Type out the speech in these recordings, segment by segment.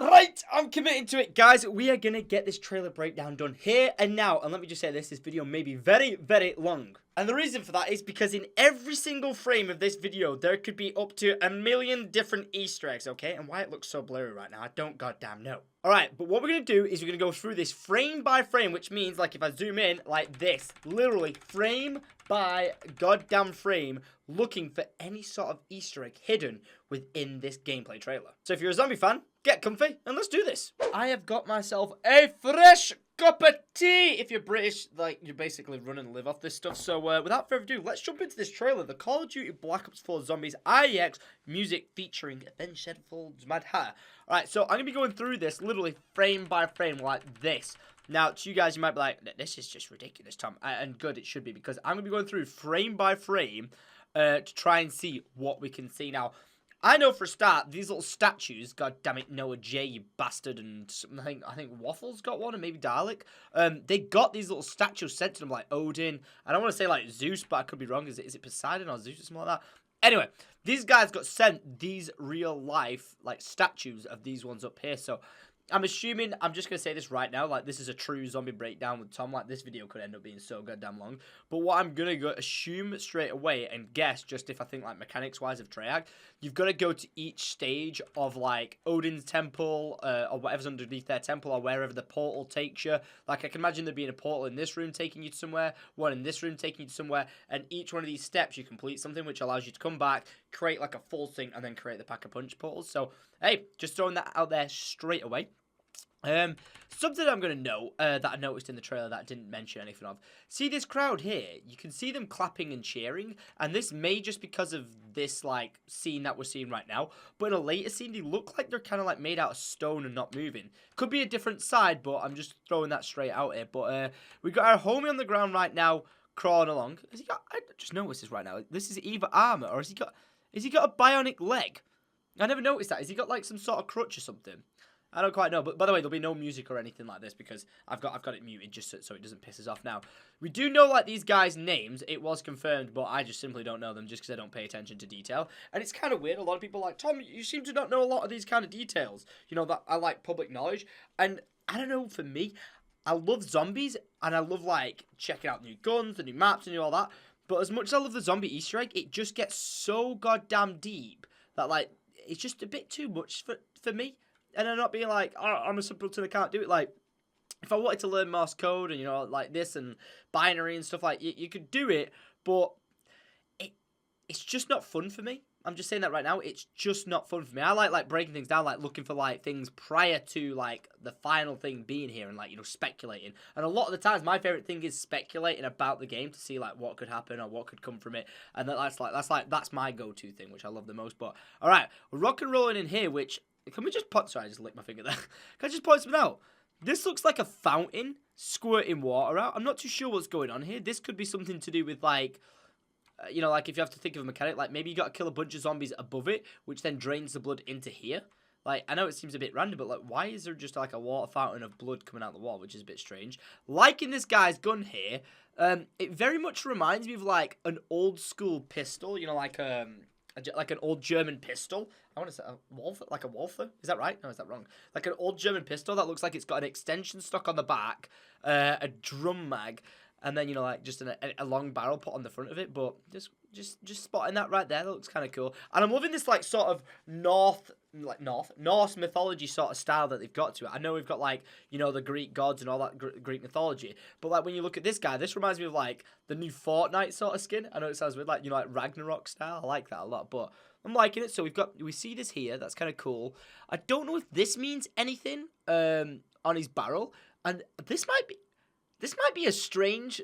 Right, I'm committing to it, guys. We are going to get this trailer breakdown done here and now. And let me just say this video may be very, very long. And the reason for that is because in every single frame of this video, there could be up to 1,000,000 different Easter eggs, okay? And why it looks so blurry right now, I don't goddamn know. Alright, but what we're going to do is we're going to go through this frame by frame, which means, like, if I zoom in, like this, literally frame by goddamn frame, looking for any sort of Easter egg hidden within this gameplay trailer. So if you're a zombie fan, get comfy and let's do this. I have got myself a fresh cup of tea. If you're British, like, you basically run and live off this stuff. So without further ado, let's jump into this trailer. The Call of Duty Black Ops 4 Zombies IEX music featuring Avenged Sevenfold's Mad Hatter. Alright, so I'm going to be going through this literally frame by frame like this. Now, to you guys, you might be like, this is just ridiculous, Tom. And good, it should be, because I'm going to be going through frame by frame to try and see what we can see. Now, I know for a start, these little statues, god damn it, Noah J, you bastard, and I think Waffles got one, and maybe Dalek. They got these little statues sent to them, like Odin, and I want to say like Zeus, but I could be wrong. Is it Poseidon or Zeus or something like that? Anyway, these guys got sent these real life, like, statues of these ones up here, so I'm assuming, I'm just going to say this right now, like, this is a true zombie breakdown with Tom. Like, this video could end up being so goddamn long. But what I'm going to assume straight away and guess, just if I think, like, mechanics-wise of Treyarch, you've got to go to each stage of, like, Odin's temple, or whatever's underneath their temple, or wherever the portal takes you. Like, I can imagine there being a portal in this room taking you to somewhere, one in this room taking you to somewhere, and each one of these steps you complete something which allows you to come back, create, like, a full thing, and then create the pack-a-punch portals. So, hey, just throwing that out there straight away. Something I'm going to note, that I noticed in the trailer that I didn't mention anything of. See this crowd here? You can see them clapping and cheering, and this may just because of this, like, scene that we're seeing right now, but in a later scene, they look like they're kind of, like, made out of stone and not moving. Could be a different side, but I'm just throwing that straight out here. But, we got our homie on the ground right now, crawling along. Has he got, I just noticed this right now, this is either armor, or has he got a bionic leg? I never noticed that. Has he got, like, some sort of crutch or something? I don't quite know, but by the way, there'll be no music or anything like this because I've got it muted just so it doesn't piss us off now. We do know, like, these guys' names. It was confirmed, but I just simply don't know them just because I don't pay attention to detail. And it's kind of weird. A lot of people are like, Tom, you seem to not know a lot of these kind of details. You know, that I like public knowledge. And I don't know, for me, I love zombies and I love, like, checking out new guns, the new maps and all that. But as much as I love the zombie Easter egg, it just gets so goddamn deep that, like, it's just a bit too much for me. And I'm not being like, oh, I'm a simpleton, I can't do it. Like, if I wanted to learn Morse code and, you know, like this and binary and stuff, like, you could do it, but it's just not fun for me. I'm just saying that right now. It's just not fun for me. I like breaking things down, like looking for, like, things prior to, like, the final thing being here and, like, you know, speculating. And a lot of the times, my favorite thing is speculating about the game to see, like, what could happen or what could come from it. And that's my go-to thing, which I love the most. But, all right, we're rock and rolling in here, which... Can we just point... Sorry, I just licked my finger there. Can I just point something out? This looks like a fountain squirting water out. I'm not too sure what's going on here. This could be something to do with, like... you know, like, if you have to think of a mechanic, like, maybe you got to kill a bunch of zombies above it, which then drains the blood into here. Like, I know it seems a bit random, but, like, why is there just, like, a water fountain of blood coming out the wall, which is a bit strange. Liking this guy's gun here, it very much reminds me of, like, an old-school pistol, you know, like an old German pistol. I want to say a Walther, like a Walther. Is that right? No, is that wrong? Like an old German pistol that looks like it's got an extension stock on the back, a drum mag, and then, you know, like just a long barrel put on the front of it. But just spotting that right there, that looks kind of cool. And I'm loving this, like, sort of Norse mythology sort of style that they've got to it. I know we've got, like, you know, the Greek gods and all that Greek mythology, but, like, when you look at this guy, this reminds me of, like, the new Fortnite sort of skin. I know it sounds weird, like, you know, like Ragnarok style. I like that a lot, but I'm liking it. So we see this here. That's kind of cool. I don't know if this means anything on his barrel, and this might be a strange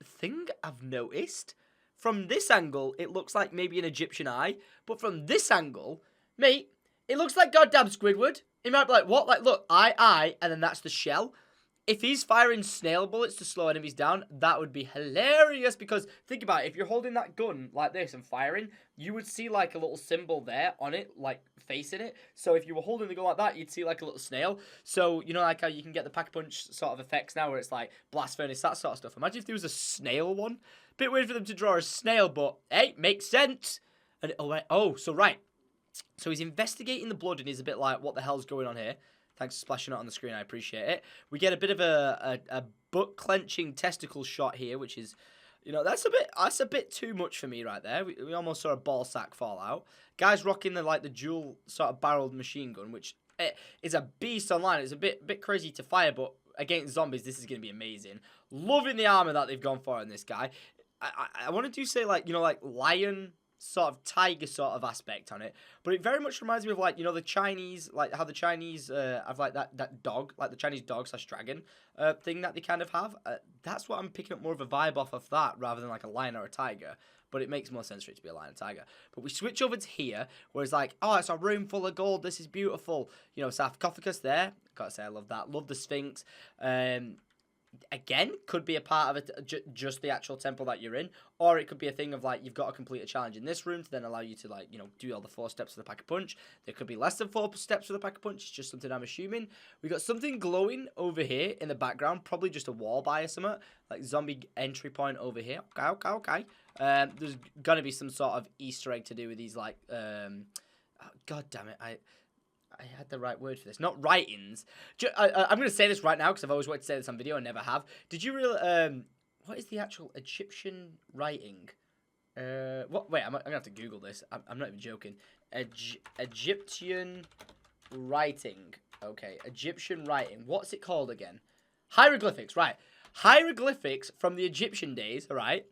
thing I've noticed. From this angle, it looks like maybe an Egyptian eye, but from this angle, mate, it looks like goddamn Squidward. He might be like, what? Like, look, eye, and then that's the shell. If he's firing snail bullets to slow enemies down, that would be hilarious, because think about it, if you're holding that gun like this and firing, you would see, like, a little symbol there on it, like, facing it. So if you were holding the gun like that, you'd see, like, a little snail. So, you know, like how you can get the pack-a-punch sort of effects now where it's like blast furnace, that sort of stuff. Imagine if there was a snail one. Bit weird for them to draw a snail, but, hey, makes sense. And, so right. So he's investigating the blood and he's a bit like, what the hell's going on here? Thanks for splashing it on the screen, I appreciate it. We get a bit of a butt-clenching testicle shot here, which is, you know, that's a bit too much for me right there. We almost saw a ball sack fall out. Guy's rocking the dual sort of barreled machine gun, which is a beast online. It's a bit crazy to fire, but against zombies, this is going to be amazing. Loving the armor that they've gone for in this guy. I want to say, like, you know, like lion sort of tiger sort of aspect on it, but it very much reminds me of, like, you know, the Chinese, like how the Chinese have like that dog, like the Chinese dog / dragon thing that they kind of have. That's what I'm picking up more of a vibe off of that rather than like a lion or a tiger, but it makes more sense for it to be a lion and tiger. But we switch over to here where it's like, oh, it's a room full of gold, this is beautiful, you know, sarcophagus there. Gotta say I love that. Love the Sphinx. Again, could be a part of it, just the actual temple that you're in, or it could be a thing of like you've got to complete a challenge in this room to then allow you to, like, you know, do all the 4 steps of the Pack-a-Punch. There could be less than 4 steps for the Pack-a-Punch. It's just something I'm assuming. We got something glowing over here in the background, probably just a wall by or something, like zombie entry point over here. Okay. There's gonna be some sort of Easter egg to do with these, like, oh, god damn it, I had the right word for this. Not writings. I'm going to say this right now because I've always wanted to say this on video and never have. Did you really... what is the actual Egyptian writing? What? Wait, I'm going to have to Google this. I'm not even joking. Egyptian writing. Okay, Egyptian writing. What's it called again? Hieroglyphics, right. Hieroglyphics from the Egyptian days, right,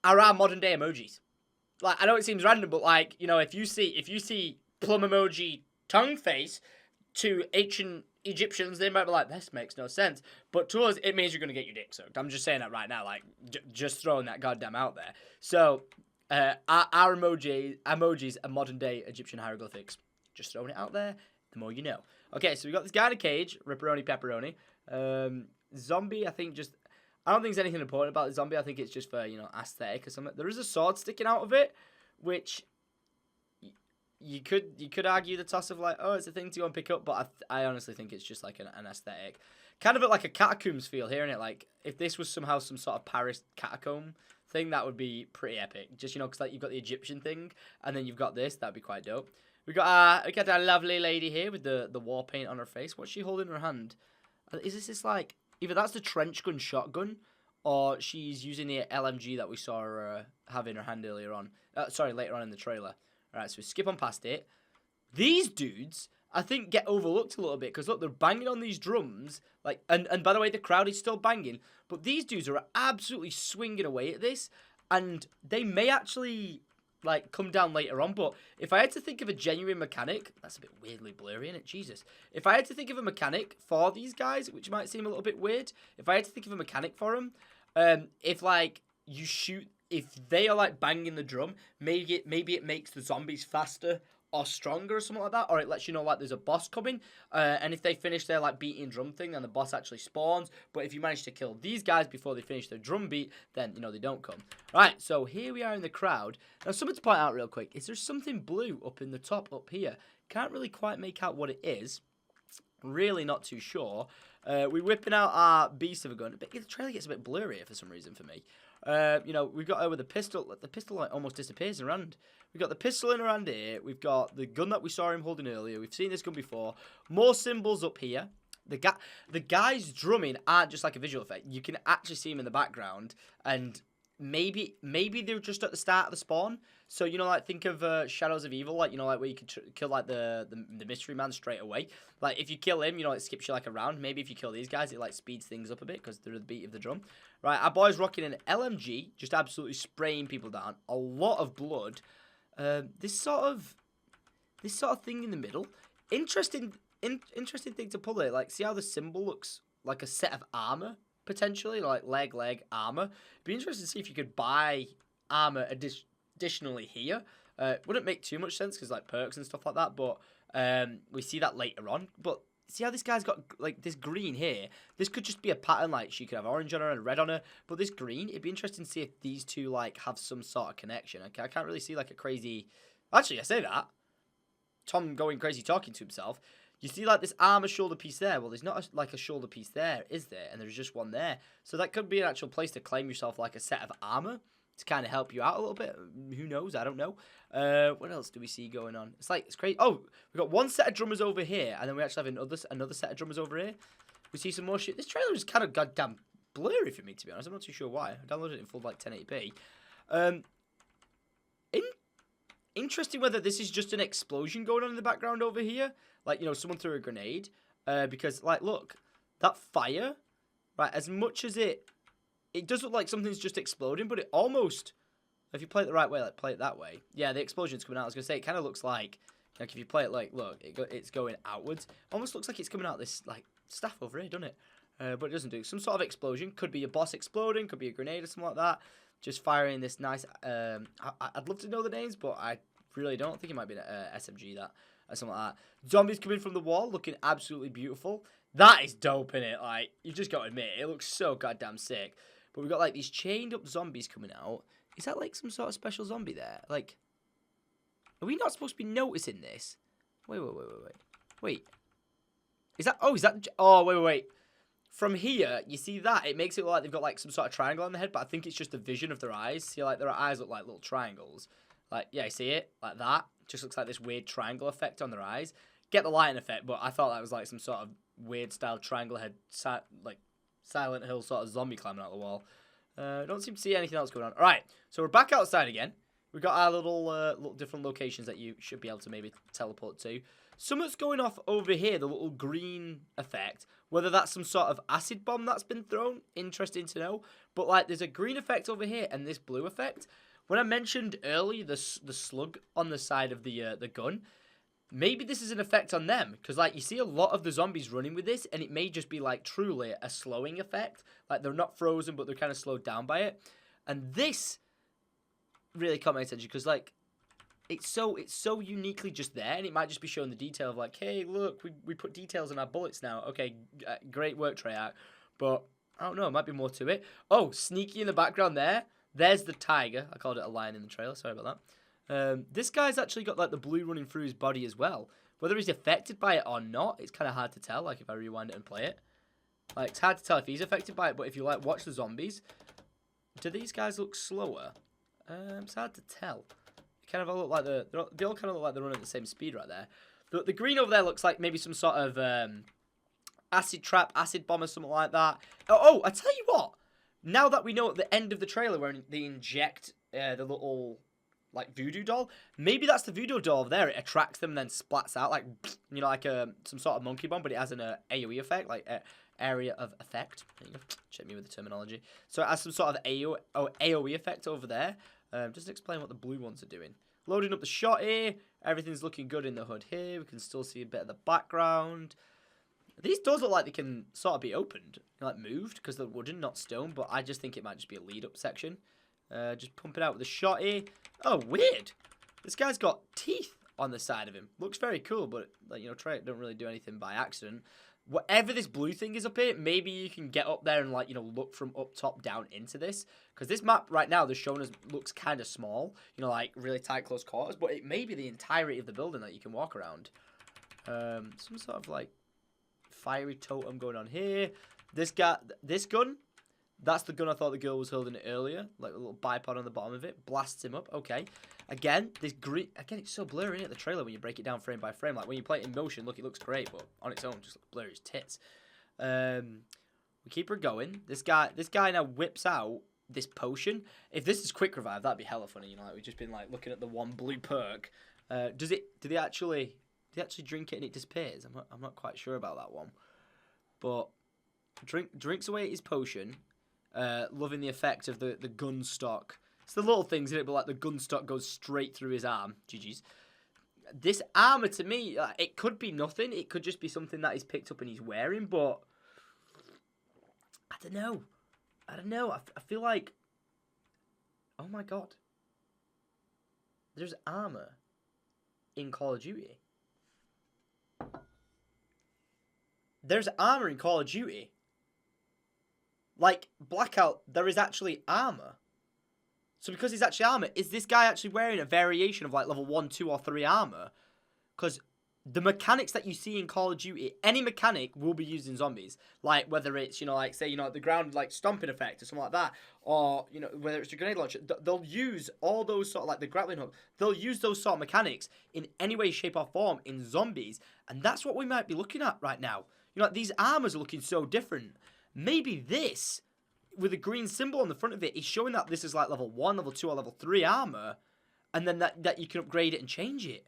are our modern day emojis. Like, I know it seems random, but, like, you know, if you see plum emoji... tongue face, to ancient Egyptians, they might be like, this makes no sense. But to us, it means you're going to get your dick sucked. I'm just saying that right now, like, just throwing that goddamn out there. So, our emojis are modern day Egyptian hieroglyphics. Just throwing it out there, the more you know. Okay, so we got this guy in a cage, ripperoni pepperoni. Zombie, I think I don't think there's anything important about the zombie. I think it's just for, you know, aesthetic or something. There is a sword sticking out of it, which... You could argue the toss of, like, oh, it's a thing to go and pick up, but I honestly think it's just like an aesthetic. Kind of like a catacombs feel here, innit? Like, if this was somehow some sort of Paris catacomb thing, that would be pretty epic. Just, you know, because, like, you've got the Egyptian thing, and then you've got this. That'd be quite dope. We got our lovely lady here with the war paint on her face. What's she holding in her hand? Is this like, either that's the trench gun shotgun, or she's using the LMG that we saw her have in her hand earlier on. Later on in the trailer. Alright, so we skip on past it. These dudes, I think, get overlooked a little bit. Because, look, they're banging on these drums. Like, and by the way, the crowd is still banging. But these dudes are absolutely swinging away at this. And they may actually, like, come down later on. But if I had to think of a genuine mechanic... That's a bit weirdly blurry, isn't it? Jesus. If I had to think of a mechanic for these guys, which might seem a little bit weird. If I had to think of a mechanic for them, if, like, you shoot... If they are, like, banging the drum, maybe it makes the zombies faster or stronger or something like that, or it lets you know, like, there's a boss coming, and if they finish their, like, beating drum thing, then the boss actually spawns. But if you manage to kill these guys before they finish their drum beat, then, you know, they don't come. Right, so here we are in the crowd. Now, something to point out real quick is there's something blue up in the top up here. Can't really quite make out what it is. Really not too sure. We're whipping out our beast of a gun. The trailer gets a bit blurry for some reason for me. You know, we've got her with a pistol. The pistol, like, almost disappears in her hand. We've got the pistol in her hand here. We've got the gun that we saw him holding earlier. We've seen this gun before. More symbols up here. The guys drumming aren't just like a visual effect. You can actually see him in the background. And maybe they're just at the start of the spawn. So, you know, like, think of Shadows of Evil, like, you know, like, where you can kill, like, the mystery man straight away. Like, if you kill him, you know, it skips you, like, around. Maybe if you kill these guys, it, like, speeds things up a bit because they're the beat of the drum. Right, our boy's rocking an LMG, just absolutely spraying people down. A lot of blood. This sort of thing in the middle. Interesting thing to pull it. Like, see how the symbol looks like a set of armor, potentially? Like, leg, armor. It'd be interesting to see if you could buy armor additionally here. Wouldn't make too much sense because, like, perks and stuff like that, but we see that later on. But see how this guy's got, like, this green here? This could just be a pattern, like, she could have orange on her and red on her, but this green, it'd be interesting to see if these two, like, have some sort of connection. I can't really see, like, a crazy... Actually, I say that. Tom going crazy talking to himself. You see, like, this armor shoulder piece there. Well, there's not, like, a shoulder piece there, is there? And there's just one there. So that could be an actual place to claim yourself, like, a set of armor. to kind of help you out a little bit. Who knows? I don't know. What else do we see going on? It's crazy. Oh, we've got one set of drummers over here, and then we actually have another set of drummers over here. We see some more shit. This trailer is kind of goddamn blurry for me, to be honest. I'm not too sure why. I downloaded it in full like 1080p. Interesting whether this is just an explosion going on in the background over here. Like, you know, someone threw a grenade. Because, like, look, that fire, right, as much as it does look like something's just exploding, but it almost, if you play it the right way, like, play it that way. Yeah, the explosion's coming out. I was going to say, it kind of looks like if you play it like, look, it's going outwards. Almost looks like it's coming out this, like, stuff over here, doesn't it? But it doesn't do. Some sort of explosion. Could be a boss exploding. Could be a grenade or something like that. Just firing this nice... I'd love to know the names, but I really don't. I think it might be an SMG, that. Or something like that. Zombies coming from the wall. Looking absolutely beautiful. That is dope, innit? Like, you just got to admit, it looks so goddamn sick. But we've got, like, these chained up zombies coming out. Is that, like, some sort of special zombie there? Like, are we not supposed to be noticing this? Wait. Wait. Is that... Oh, is that... Oh, wait. From here, you see that? It makes it look like they've got, like, some sort of triangle on their head, but I think it's just the vision of their eyes. See, like, their eyes look like little triangles. Like, yeah, you see it? Like that. Just looks like this weird triangle effect on their eyes. Get the lighting effect, but I thought that was, like, some sort of weird style triangle head, like, Silent Hill sort of zombie climbing out the wall. Don't seem to see anything else going on. All right, so we're back outside again. We've got our little different locations that you should be able to maybe teleport to. Something's going off over here, the little green effect. Whether that's some sort of acid bomb that's been thrown, interesting to know. But, like, there's a green effect over here and this blue effect. When I mentioned earlier the slug on the side of the gun, maybe this is an effect on them. Because, like, you see a lot of the zombies running with this, and it may just be, like, truly a slowing effect. Like, they're not frozen, but they're kind of slowed down by it. And this really caught my attention because, like, it's so uniquely just there, and it might just be showing the detail of, like, hey, look, we put details on our bullets now. Okay, great work, Treyarch. But, I don't know, it might be more to it. Oh, sneaky in the background there. There's the tiger. I called it a lion in the trailer. Sorry about that. This guy's actually got, like, the blue running through his body as well. Whether he's affected by it or not, it's kind of hard to tell, like, if I rewind it and play it. Like, it's hard to tell if he's affected by it, but if you, like, watch the zombies, do these guys look slower? It's hard to tell. They kind of all look like they all kind of look like they're running at the same speed right there. The green over there looks like maybe some sort of acid trap, acid bomb or something like that. Oh, I tell you what. Now that we know at the end of the trailer where they inject the little, like, voodoo doll, maybe that's the voodoo doll over there. It attracts them and then splats out, like, you know, like some sort of monkey bomb, but it has an AoE effect, like area of effect. There you go. Check me with the terminology. So it has some sort of AoE effect over there. Just explain what the blue ones are doing. Loading up the shot here. Everything's looking good in the hood here. We can still see a bit of the background. These doors look like they can sort of be opened, like moved, because they're wooden, not stone, but I just think it might just be a lead-up section. Just pump it out with a shot here. Oh, weird. This guy's got teeth on the side of him. Looks very cool, but, like, you know, Treyarch don't really do anything by accident. Whatever this blue thing is up here, maybe you can get up there and, like, you know, look from up top down into this. Because this map right now, they're showing us, looks kind of small. You know, like, really tight, close quarters. But it may be the entirety of the building that you can walk around. Some sort of, like, fiery totem going on here. This gun, that's the gun I thought the girl was holding earlier. Like a little bipod on the bottom of it. Blasts him up. Okay. Again, this green... Again, it's so blurry, isn't it? The trailer, when you break it down frame by frame. Like, when you play it in motion, look, it looks great. But on its own, just blurry as tits. We keep her going. This guy now whips out this potion. If this is quick revive, that'd be hella funny. You know, like, we've just been, like, looking at the one blue perk. Do they actually drink it and it disappears? I'm not quite sure about that one. But drinks away his potion. Loving the effect of the gun stock. It's the little things in it, but, like, the gun stock goes straight through his arm. GG's. This armor, to me, it could be nothing. It could just be something that he's picked up and he's wearing, but I don't know. I feel like, oh my god, there's armor in Call of Duty. There's armor in Call of Duty. Like, Blackout, there is actually armor. So because he's actually armor, is this guy actually wearing a variation of, like, level 1, 2, or 3 armor? Because the mechanics that you see in Call of Duty, any mechanic will be used in zombies. Like, whether it's, you know, like, say, you know, the ground, like, stomping effect or something like that. Or, you know, whether it's a grenade launcher. They'll use all those sort of, like, the grappling hook. They'll use those sort of mechanics in any way, shape, or form in zombies. And that's what we might be looking at right now. You know, like, these armors are looking so different. Maybe this, with a green symbol on the front of it, is showing that this is, like, level 1, level 2, or level 3 armor. And then that you can upgrade it and change it.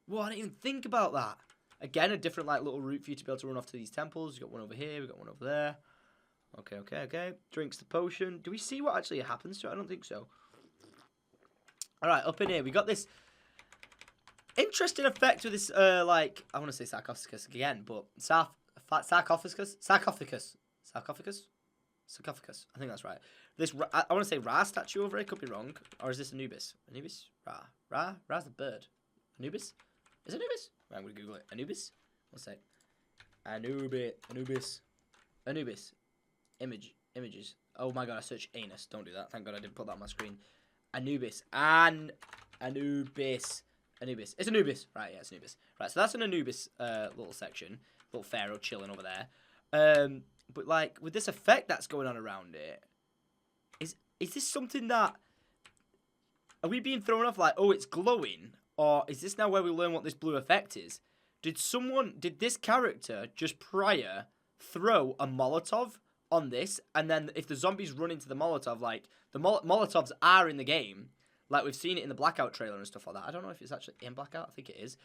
Well, I didn't even think about that. Again, a different like little route for you to be able to run off to these temples. We've got one over here. We've got one over there. Okay. Drinks the potion. Do we see what actually happens to it? I don't think so. All right, up in here. We got this interesting effect with this, like, I want to say sarcophagus again, but sarcophagus? Sarcophagus. I think that's right. This, I want to say Ra statue over here. Could be wrong. Or is this Anubis? Anubis? Ra's the bird. Anubis? Is it Anubis? I'm going to Google it. Anubis? What's that? Anubis. Images. Oh my god, I searched anus. Don't do that. Thank god I didn't put that on my screen. Anubis. Anubis. It's Anubis. Right, yeah, it's Anubis. Right, so that's an Anubis little section. Little pharaoh chilling over there. But like, with this effect that's going on around it, is this something that... Are we being thrown off like, oh, it's glowing? Or is this now where we learn what this blue effect is? Did this character just prior throw a Molotov on this? And then if the zombies run into the Molotov, like, the Molotovs are in the game. Like, we've seen it in the Blackout trailer and stuff like that. I don't know if it's actually in Blackout. I think it is.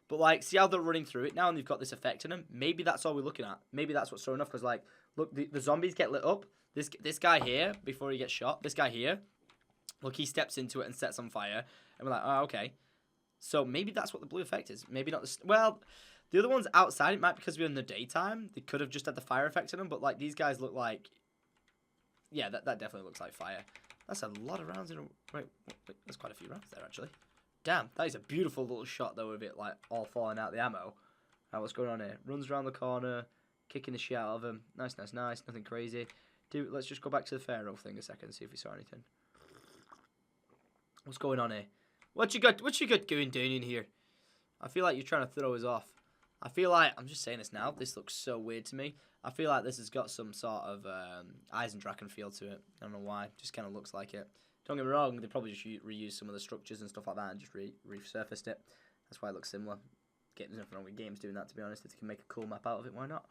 But, like, see how they're running through it now and they've got this effect in them? Maybe that's all we're looking at. Maybe that's what's throwing off. Because, like, look, the zombies get lit up. This guy here, before he gets shot, this guy here, look, he steps into it and sets on fire. And we're like, oh, okay. So maybe that's what the blue effect is. Maybe not the... Well, the other ones outside, it might be because we're in the daytime. They could have just had the fire effect in them. But, like, these guys look like... Yeah, that definitely looks like fire. That's a lot of rounds in a... Wait, there's quite a few rounds there, actually. Damn, that is a beautiful little shot, though, of it, like, all falling out the ammo. Right, what's going on here? Runs around the corner, kicking the shit out of him. Nice. Nothing crazy. Let's just go back to the Pharaoh thing a second and see if we saw anything. What's going on here? What you got going down in here? I feel like you're trying to throw us off. I feel like, I'm just saying this now, this looks so weird to me. I feel like this has got some sort of Eisendrachen feel to it. I don't know why, just kind of looks like it. Don't get me wrong, they probably just reused some of the structures and stuff like that and just resurfaced it. That's why it looks similar. There's nothing wrong with games doing that, to be honest. If they can make a cool map out of it, why not?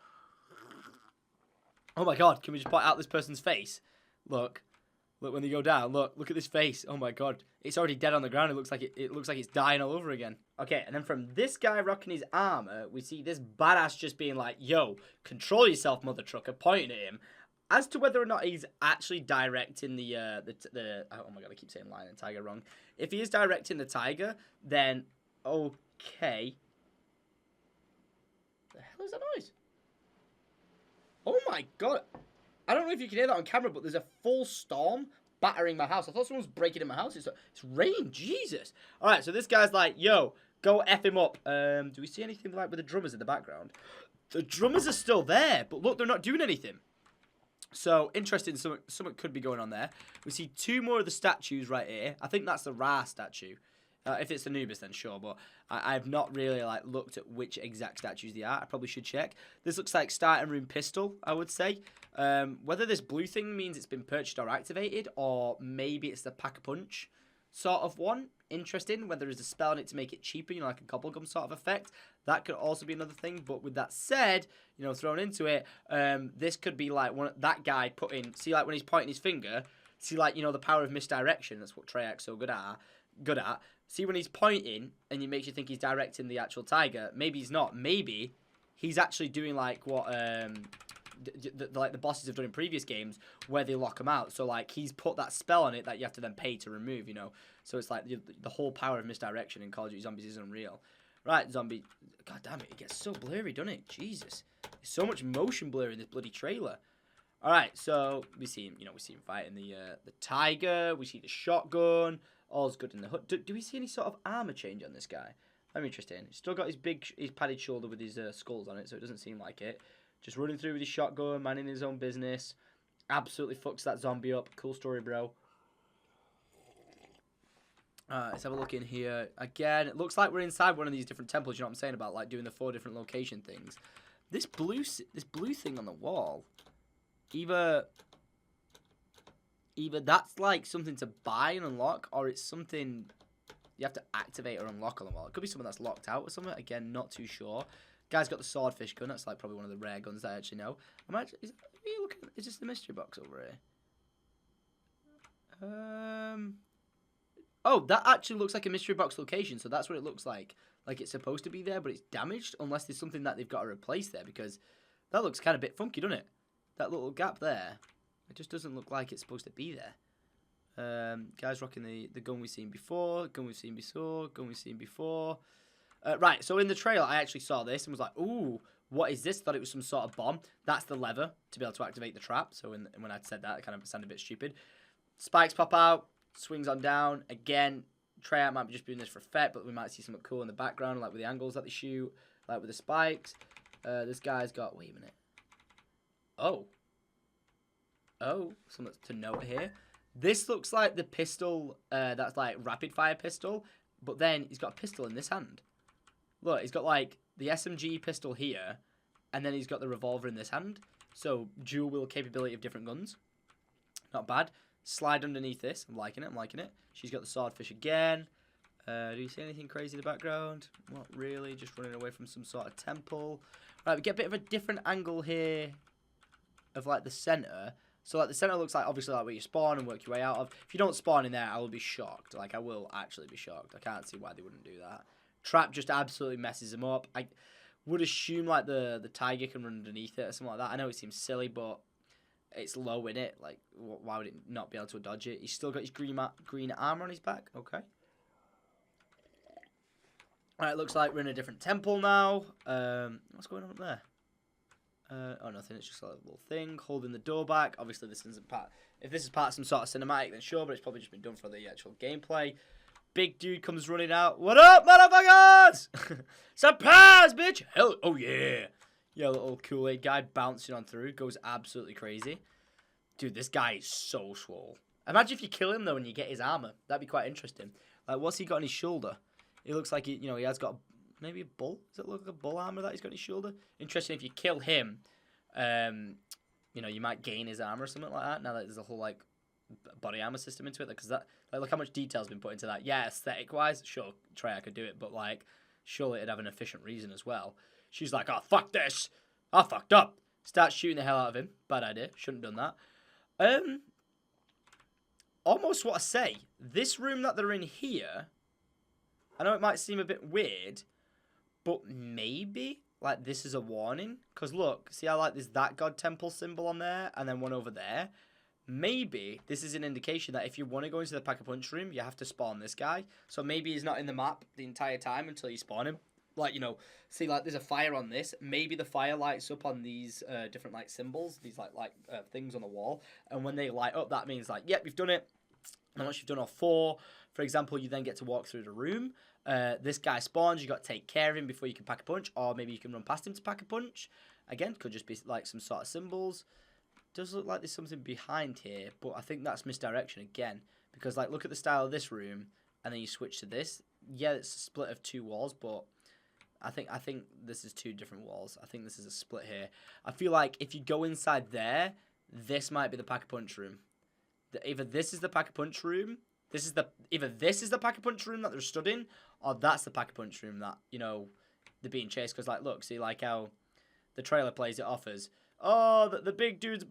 Oh my god, can we just point out this person's face? Look when they go down. Look at this face. Oh my god, it's already dead on the ground. It looks like it's dying all over again. Okay, and then from this guy rocking his armor, we see this badass just being like, "Yo, control yourself, mother trucker," pointing at him. As to whether or not he's actually directing the oh my god, I keep saying lion and tiger wrong. If he is directing the tiger, then okay. The hell is that noise? Oh my god. I don't know if you can hear that on camera, but there's a full storm battering my house. I thought someone was breaking in my house. It's rain, Jesus. All right, so this guy's like, yo, go F him up. Do we see anything like with the drummers in the background? The drummers are still there, but look, they're not doing anything. So, interesting, something could be going on there. We see two more of the statues right here. I think that's the Ra statue. If it's Anubis, then sure, but I've not really like looked at which exact statues they are. I probably should check. This looks like starting room pistol, I would say. Whether this blue thing means it's been purchased or activated, or maybe it's the pack-a-punch sort of one. Interesting, whether there's a spell on it to make it cheaper, you know, like a gobblegum sort of effect. That could also be another thing, but with that said, you know, thrown into it, this could be like that guy putting, see like when he's pointing his finger, see like, you know, the power of misdirection, that's what Treyarch's so good at. See when he's pointing and it makes you think he's directing the actual tiger. Maybe he's not. Maybe he's actually doing like what like the bosses have done in previous games where they lock them out. So like he's put that spell on it that you have to then pay to remove, you know. So it's like the whole power of misdirection in Call of Duty Zombies is unreal. Right, zombie. God damn it, it gets so blurry, doesn't it? Jesus. There's so much motion blur in this bloody trailer. Alright, so we see him, fighting the tiger, we see the shotgun. All's good in the hood. Do we see any sort of armor change on this guy? I'm interested. He's still got his padded shoulder with his skulls on it, so it doesn't seem like it. Just running through with his shotgun, minding his own business. Absolutely fucks that zombie up. Cool story, bro. Let's have a look in here. Again, it looks like we're inside one of these different temples, you know what I'm saying about, like, doing the 4 different location things. This blue thing on the wall, either that's, like, something to buy and unlock, or it's something you have to activate or unlock on the wall. It could be something that's locked out or something. Again, not too sure. Guy's got the swordfish gun. That's, like, probably one of the rare guns that I actually know. Is this the mystery box over here? Oh, that actually looks like a mystery box location, so that's what it looks like. Like it's supposed to be there, but it's damaged, unless there's something that they've got to replace there, because that looks kind of a bit funky, doesn't it? That little gap there. It just doesn't look like it's supposed to be there. Guys rocking the gun we've seen before, gun we've seen before. Right, so in the trailer, I actually saw this and was like, ooh, what is this? Thought it was some sort of bomb. That's the lever to be able to activate the trap. So when I said that, it kind of sounded a bit stupid. Spikes pop out. Swings on down. Again, Treyarch might be just doing this for effect, but we might see something cool in the background, like with the angles that they shoot, like with the spikes. This guy's got... Wait a minute. Oh, something to note here. This looks like the pistol that's like rapid fire pistol, but then he's got a pistol in this hand. Look, he's got like the SMG pistol here, and then he's got the revolver in this hand. So, dual wield capability of different guns. Not bad. Slide underneath this. I'm liking it. She's got the swordfish again. Do you see anything crazy in the background? Not really. Just running away from some sort of temple. Right, we get a bit of a different angle here of like the center. So like the center looks like obviously like where you spawn and work your way out of. If you don't spawn in there, I will be shocked. Like I will actually be shocked. I can't see why they wouldn't do that. Trap just absolutely messes them up. I would assume like the tiger can run underneath it or something like that. I know it seems silly, but it's low in it. Like, why would it not be able to dodge it? He's still got his green armor on his back. Okay. Alright, looks like we're in a different temple now. What's going on up there? Oh, nothing. It's just a little thing holding the door back. Obviously, this isn't part. If this is part of some sort of cinematic, then sure, but it's probably just been done for the actual gameplay. Big dude comes running out. What up, motherfuckers? Surprise, bitch! Hell, oh yeah. Yeah, little Kool-Aid guy bouncing on through. Goes absolutely crazy. Dude, this guy is so swole. Imagine if you kill him, though, and you get his armor. That'd be quite interesting. Like, what's he got on his shoulder? It looks like, he has got maybe a bull. Does it look like a bull armor that he's got on his shoulder? Interesting, if you kill him, you might gain his armor or something like that. Now that there's a whole, like, body armor system into it. Because that, like, look how much detail's been put into that. Yeah, aesthetic-wise, sure, Treyarch could do it. But, like, surely it'd have an efficient reason as well. She's like, oh, fuck this. I fucked up. Start shooting the hell out of him. Bad idea. Shouldn't have done that. Almost what I say. This room that they're in here, I know it might seem a bit weird, but maybe, like, this is a warning. Because, look, see how, like, there's that God Temple symbol on there, and then one over there? Maybe this is an indication that if you want to go into the Pack-a-Punch room, you have to spawn this guy. So maybe he's not in the map the entire time until you spawn him. Like, see, like, there's a fire on this. Maybe the fire lights up on these different, like, symbols. These, like things on the wall. And when they light up, that means, like, yep, you've done it. And once you've done all 4, for example, you then get to walk through the room. This guy spawns. You got to take care of him before you can Pack-a-Punch. Or maybe you can run past him to Pack-a-Punch. Again, could just be, like, some sort of symbols. Does look like there's something behind here. But I think that's misdirection again. Because, like, look at the style of this room. And then you switch to this. Yeah, it's a split of 2 walls, but I think this is 2 different walls. I think this is a split here. I feel like if you go inside there, this might be the Pack-a-Punch room. Either this is the Pack-a-Punch room. Either this is the Pack-a-Punch room that they're stood in, or that's the Pack-a-Punch room that they're being chased. Because like, look, see like how the trailer plays it off as, oh, the big dude's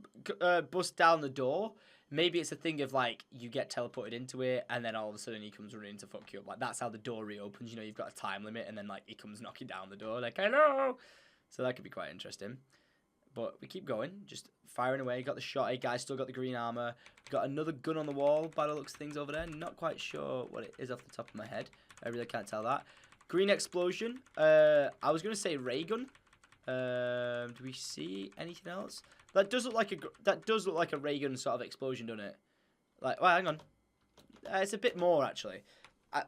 bust down the door. Maybe it's a thing of, like, you get teleported into it, and then all of a sudden he comes running to fuck you up. Like, that's how the door reopens. You've got a time limit, and then, like, he comes knocking down the door, like, hello! So that could be quite interesting. But we keep going, just firing away. Got the shotty guy, still got the green armor. Got another gun on the wall, by the looks of things over there. Not quite sure what it is off the top of my head. I really can't tell that. Green explosion. I was going to say ray gun. Do we see anything else? That does look like a ray gun sort of explosion, doesn't it? Like, well, hang on. It's a bit more actually.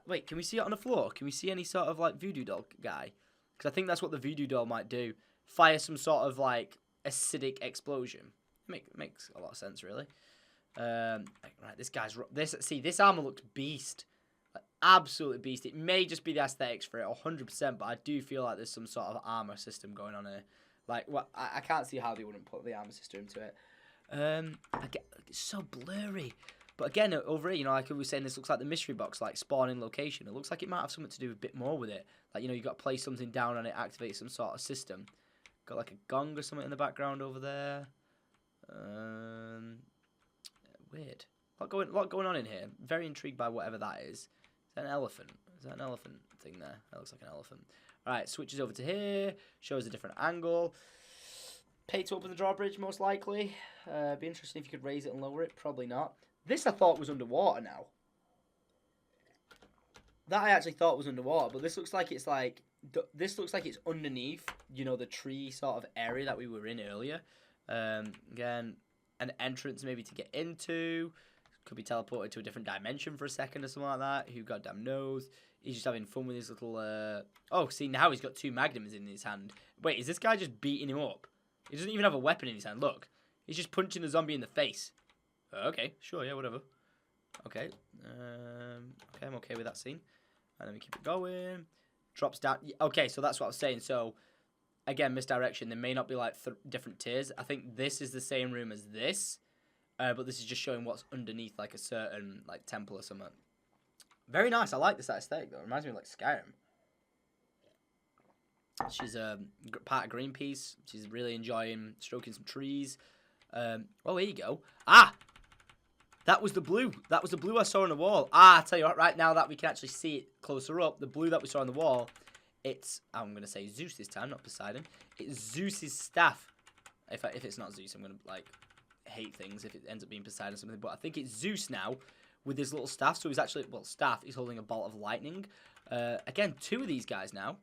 Wait, can we see it on the floor? Can we see any sort of like voodoo doll guy? Because I think that's what the voodoo doll might do. Fire some sort of like acidic explosion. Makes a lot of sense, really. Right, this armor looks beast. Like, absolutely beast. It may just be the aesthetics for it, 100%, but I do feel like there's some sort of armor system going on here. Like, well, I can't see how they wouldn't put the armor system into it. It's so blurry. But again, over here, you know, like we were saying, this looks like the mystery box, like spawning location. It looks like it might have something to do a bit more with it. Like, you know, you've got to place something down and it activates some sort of system. Got like a gong or something in the background over there. Weird. A lot going on in here. Very intrigued by whatever that is. Is that an elephant? Is that an elephant thing there? That looks like an elephant. Alright, switches over to here. Shows a different angle. Pay to open the drawbridge, most likely. Be interesting if you could raise it and lower it. Probably not. This I thought was underwater now. That I actually thought was underwater, but this looks like it's like... This looks like it's underneath, you know, the tree sort of area that we were in earlier. Again, an entrance maybe to get into. Could be teleported to a different dimension for a second or something like that. Who goddamn knows? He's just having fun with his little... Oh, see, now he's got 2 magnums in his hand. Wait, is this guy just beating him up? He doesn't even have a weapon in his hand. Look. He's just punching the zombie in the face. Okay, sure, yeah, whatever. Okay. Okay, I'm okay with that scene. And then we keep it going. Drops down. Okay, so that's what I was saying. So, again, misdirection. There may not be, like, different tiers. I think this is the same room as this. But this is just showing what's underneath, like, a certain, like, temple or something. Very nice. I like this aesthetic, though. It reminds me of, like, Skyrim. She's part of Greenpeace. She's really enjoying stroking some trees. Oh, here you go. Ah! That was the blue. That was the blue I saw on the wall. Ah, I tell you what, right now that we can actually see it closer up, the blue that we saw on the wall, it's, I'm going to say Zeus this time, not Poseidon. It's Zeus's staff. If it's not Zeus, I'm going to, like, hate things if it ends up being Poseidon or something. But I think it's Zeus now with his little staff. So he's actually, well, staff, he's holding a bolt of lightning. Again, 2 of these guys now.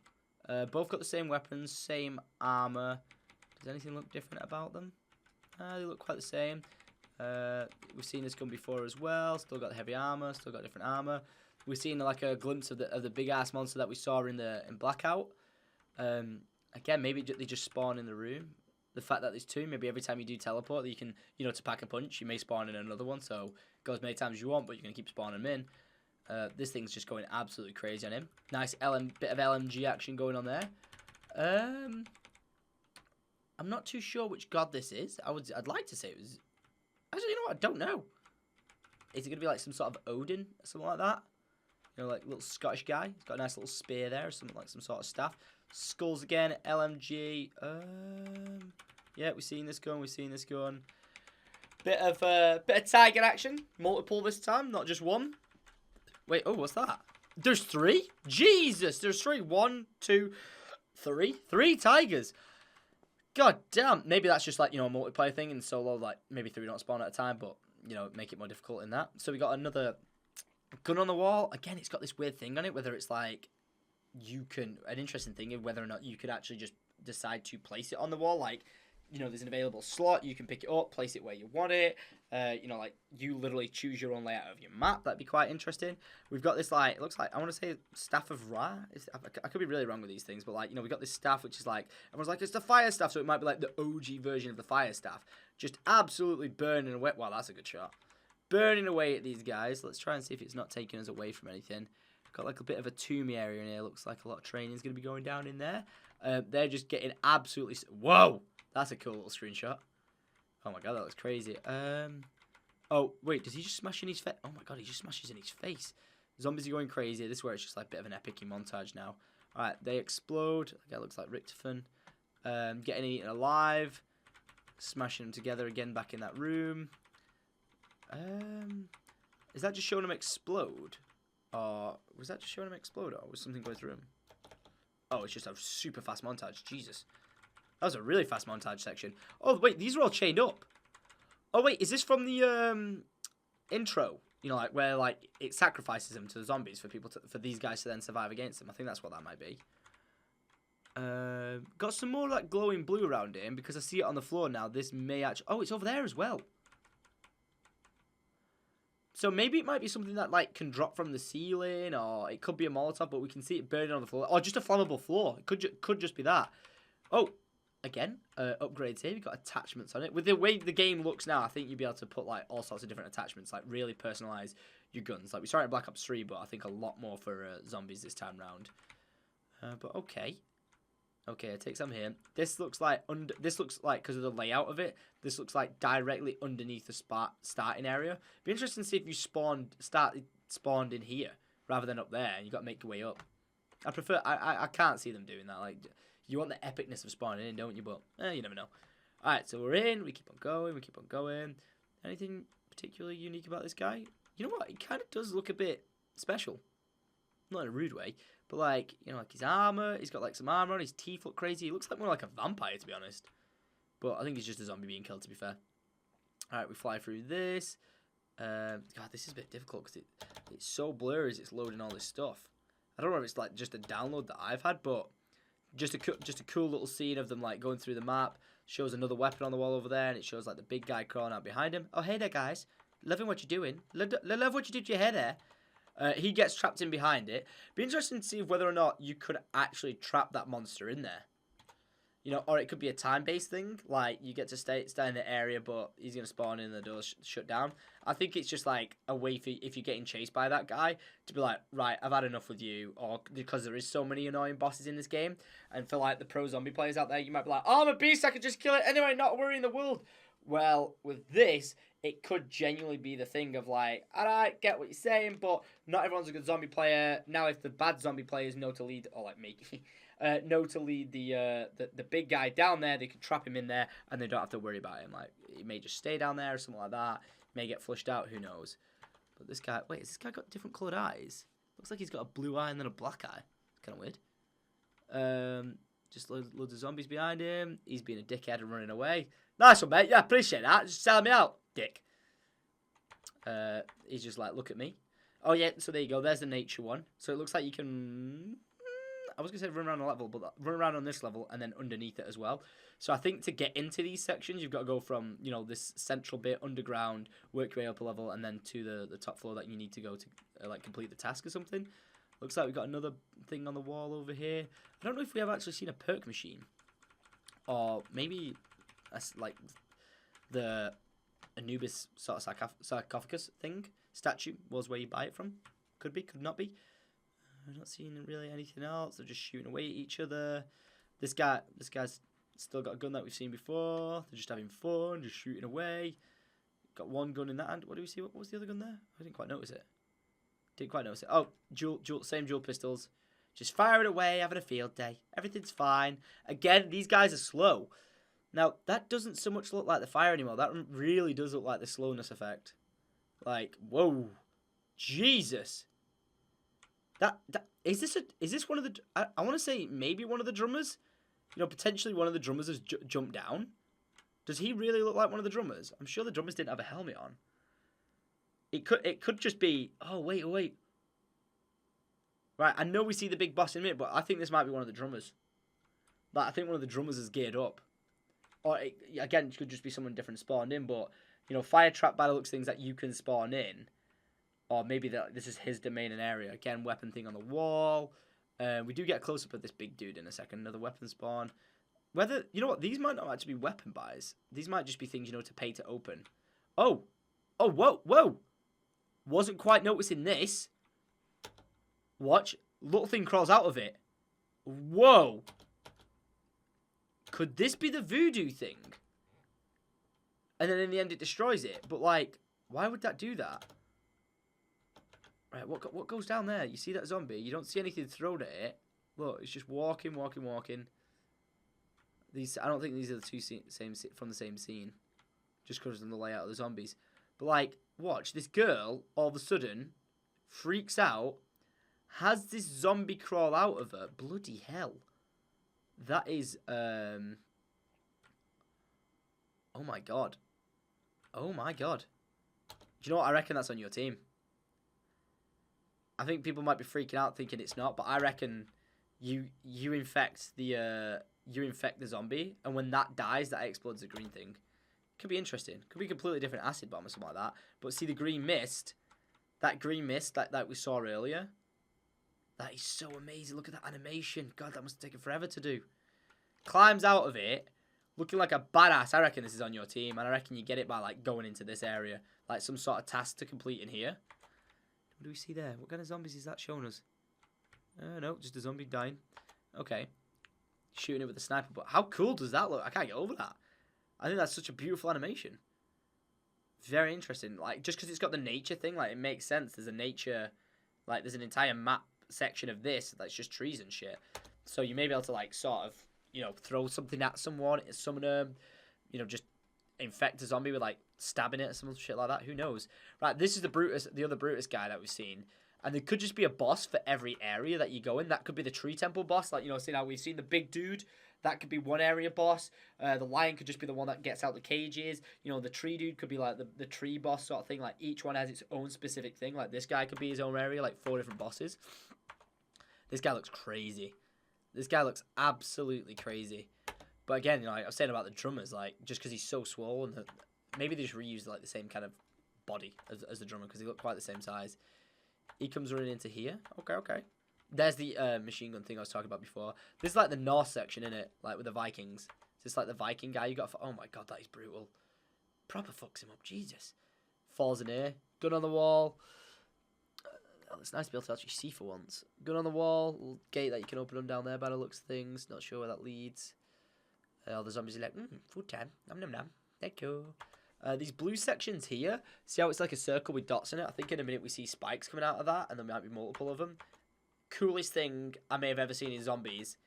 Both got the same weapons, same armor. Does anything look different about them? They look quite the same. We've seen this gun before as well. Still got the heavy armor. Still got different armor. We've seen like a glimpse of the big ass monster that we saw in Blackout. Again, maybe they just spawn in the room. The fact that there's 2, maybe every time you do teleport, you can, you know, to pack a punch, you may spawn in another one. So go as many times as you want, but you're gonna keep spawning them in. This thing's just going absolutely crazy on him. Nice bit of LMG action going on there. I'm not too sure which god this is. I'd like to say it was. Actually, you know what? I don't know. Is it gonna be like some sort of Odin or something like that? You know, like little Scottish guy. He's got a nice little spear there, or something like some sort of staff. Skulls again. LMG. Yeah, we've seen this gun. We've seen this gun. Bit of tiger action. Multiple this time, not just one. Wait, oh, what's that? There's 3? Jesus, there's 3. 1, 2, 3. 3 tigers. God damn. Maybe that's just like, you know, a multiplayer thing in solo, like maybe 3 don't spawn at a time, but, you know, make it more difficult in that. So we got another gun on the wall. Again, it's got this weird thing on it, whether it's like you can, an interesting thing is whether or not you could actually just decide to place it on the wall. Like, you know, there's an available slot. You can pick it up, place it where you want it. You know, like, you literally choose your own layout of your map. That'd be quite interesting. We've got this, like, it looks like, I want to say Staff of Ra. I could be really wrong with these things, but, like, you know, we've got this staff, which is, like, everyone's like, it's the fire staff, so it might be, like, the OG version of the fire staff. Just absolutely burning away. Wow, that's a good shot. Burning away at these guys. Let's try and see if it's not taking us away from anything. Got, like, a bit of a tombey area in here. Looks like a lot of training is going to be going down in there. They're just getting absolutely... Whoa! That's a cool little screenshot. Oh my god, that looks crazy. Oh, wait, does he just smash in his face? Oh my god, he just smashes in his face. Zombies are going crazy. This is where it's just like a bit of an epic montage now. Alright, they explode. That looks like Richtofen. Getting eaten alive. Smashing them together again back in that room. Is that just showing them explode? Or was that just showing them explode? Or was something going through them? Oh, it's just a super fast montage. Jesus. That was a really fast montage section. Oh, wait, these are all chained up. Oh, wait, is this from the intro? You know, like, where, like, it sacrifices them to the zombies for people for these guys to then survive against them. I think that's what that might be. Got some more, like, glowing blue around here, and because I see it on the floor now, this may actually... Oh, it's over there as well. So maybe it might be something that, like, can drop from the ceiling, or it could be a Molotov, but we can see it burning on the floor. Or just a flammable floor. It could just be that. Oh. again, upgrades here. We've got attachments on it. With the way the game looks now, I think you'll be able to put like all sorts of different attachments, like really personalize your guns. Like we started Black Ops 3, but I think a lot more for zombies this time round. But okay. Okay, I take some here. This looks like because of the layout of it, this looks like directly underneath the starting area. Be interesting to see if you spawned in here rather than up there, and you got to make your way up. I prefer. I can't see them doing that. Like, you want the epicness of spawning in, don't you? But you never know. All right, so we're in. We keep on going. We keep on going. Anything particularly unique about this guy? You know what? He kind of does look a bit special. Not in a rude way, but like, you know, like his armor, he's got like some armor on, his teeth look crazy. He looks like more like a vampire, to be honest. But I think he's just a zombie being killed, to be fair. Alright, we fly through this. God, this is a bit difficult because it's so blurry as it's loading all this stuff. I don't know if it's like just a download that I've had, but just a cool little scene of them like going through the map. Shows another weapon on the wall over there, and it shows like the big guy crawling out behind him. Oh, hey there, guys. Loving what you're doing. Love what you did to your hair there. He gets trapped in behind it. Be interesting to see whether or not you could actually trap that monster in there. You know, or it could be a time-based thing. Like, you get to stay in the area, but he's going to spawn in and the door's shut down. I think it's just, like, a way for, if you're getting chased by that guy, to be like, right, I've had enough with you. Or because there is so many annoying bosses in this game. And for, like, the pro zombie players out there, you might be like, oh, I'm a beast, I could just kill it anyway, not worrying the world. Well, with this, it could genuinely be the thing of like, alright, get what you're saying, but not everyone's a good zombie player. Now, if the bad zombie players know to lead, or like me, know to lead the big guy down there, they could trap him in there, and they don't have to worry about him. Like, he may just stay down there or something like that. May get flushed out, who knows. But this guy, wait, has this guy got different coloured eyes? Looks like he's got a blue eye and then a black eye. It's kind of weird. Just loads of zombies behind him. He's being a dickhead and running away. Nice one, mate. Yeah, appreciate that. Just selling me out, dick. He's just like, look at me. Oh, yeah, so there you go. There's the nature one. So it looks like you can... I was going to say run around a level, but run around on this level and then underneath it as well. So I think to get into these sections, you've got to go from, you know, this central bit underground, work your way up a level, and then to the top floor that you need to go to, like, complete the task or something. Looks like we've got another thing on the wall over here. I don't know if we have actually seen a perk machine. Or maybe, like, the Anubis sort of sarcophagus thing. Statue was where you buy it from. Could be, could not be. I'm not seeing really anything else. They're just shooting away at each other. This guy's still got a gun that we've seen before. They're just having fun, just shooting away. Got one gun in that hand. What do we see? What was the other gun there? I didn't quite notice it. Didn't quite notice it. Oh, same dual pistols. Just firing away, having a field day. Everything's fine. Again, these guys are slow. Now, that doesn't so much look like the fire anymore. That really does look like the slowness effect. Like, whoa. Jesus. Is this one of the... I want to say maybe one of the drummers. You know, potentially one of the drummers has jumped down. Does he really look like one of the drummers? I'm sure the drummers didn't have a helmet on. It could just be... Oh, wait. Right, I know we see the big boss in a minute, but I think this might be one of the drummers. Like, I think one of the drummers is geared up. Or, again, it could just be someone different spawned in, but, you know, fire trap by the looks things that you can spawn in. Or maybe this is his domain and area. Again, weapon thing on the wall. We do get a close-up of this big dude in a second. Another weapon spawn. Whether, you know what, these might not actually be weapon buys. These might just be things, you know, to pay to open. Oh, whoa. Wasn't quite noticing this. Watch. Little thing crawls out of it. Whoa. Could this be the voodoo thing? And then in the end it destroys it. But, like, why would that do that? Right, what goes down there? You see that zombie? You don't see anything thrown at it. Look, it's just walking. These, I don't think these are the two from the same scene. Just because of the layout of the zombies. But, like, watch. This girl, all of a sudden, freaks out. Has this zombie crawl out of her. Bloody hell. That is, oh my god. Oh my god. Do you know what? I reckon that's on your team. I think people might be freaking out thinking it's not, but I reckon you infect the zombie, and when that dies, that explodes the green thing. Could be interesting. Could be a completely different acid bomb or something like that. But see the green mist, that we saw earlier. That is so amazing. Look at that animation. God, that must have taken forever to do. Climbs out of it, Looking like a badass. I reckon this is on your team. And I reckon you get it by, like, going into this area. Like, some sort of task to complete in here. What do we see there? What kind of zombies is that showing us? No, just a zombie dying. Okay. Shooting it with a sniper. But how cool does that look? I can't get over that. I think that's such a beautiful animation. Very interesting. Like, just because it's got the nature thing, like, it makes sense. There's a nature, like, there's an entire map section of this that's just trees and shit. So you may be able to, like, sort of, you know, throw something at someone, summon them, you know, just infect a zombie with, like, stabbing it or some shit like that. Who knows? Right, this is the Brutus, the other Brutus guy that we've seen. And there could just be a boss for every area that you go in. That could be the tree temple boss. Like, you know, see how we've seen the big dude. That could be one area boss. The lion could just be the one that gets out the cages. You know, the tree dude could be like the tree boss sort of thing. Like, each one has its own specific thing. Like, this guy could be his own area. Like, 4 different bosses. This guy looks crazy. This guy looks absolutely crazy. But again, you know, like I was saying about the drummers, like, just because he's so swollen, maybe they just reused, like, the same kind of body as the drummer because they look quite the same size. He comes running into here. Okay, okay. There's the machine gun thing I was talking about before. This is like the North section, innit? Like with the Vikings. Is this like the Viking guy you got? Oh my god, that is brutal. Proper fucks him up. Jesus. Falls in here. Gun on the wall. It's nice to be able to actually see for once. Gun on the wall. Little gate that you can open them down there by the looks of things. Not sure where that leads. All the zombies are like, food time. Nom nom nom. Thank you. These blue sections here, see how it's like a circle with dots in it? I think in a minute we see spikes coming out of that, and there might be multiple of them. Coolest thing I may have ever seen in zombies.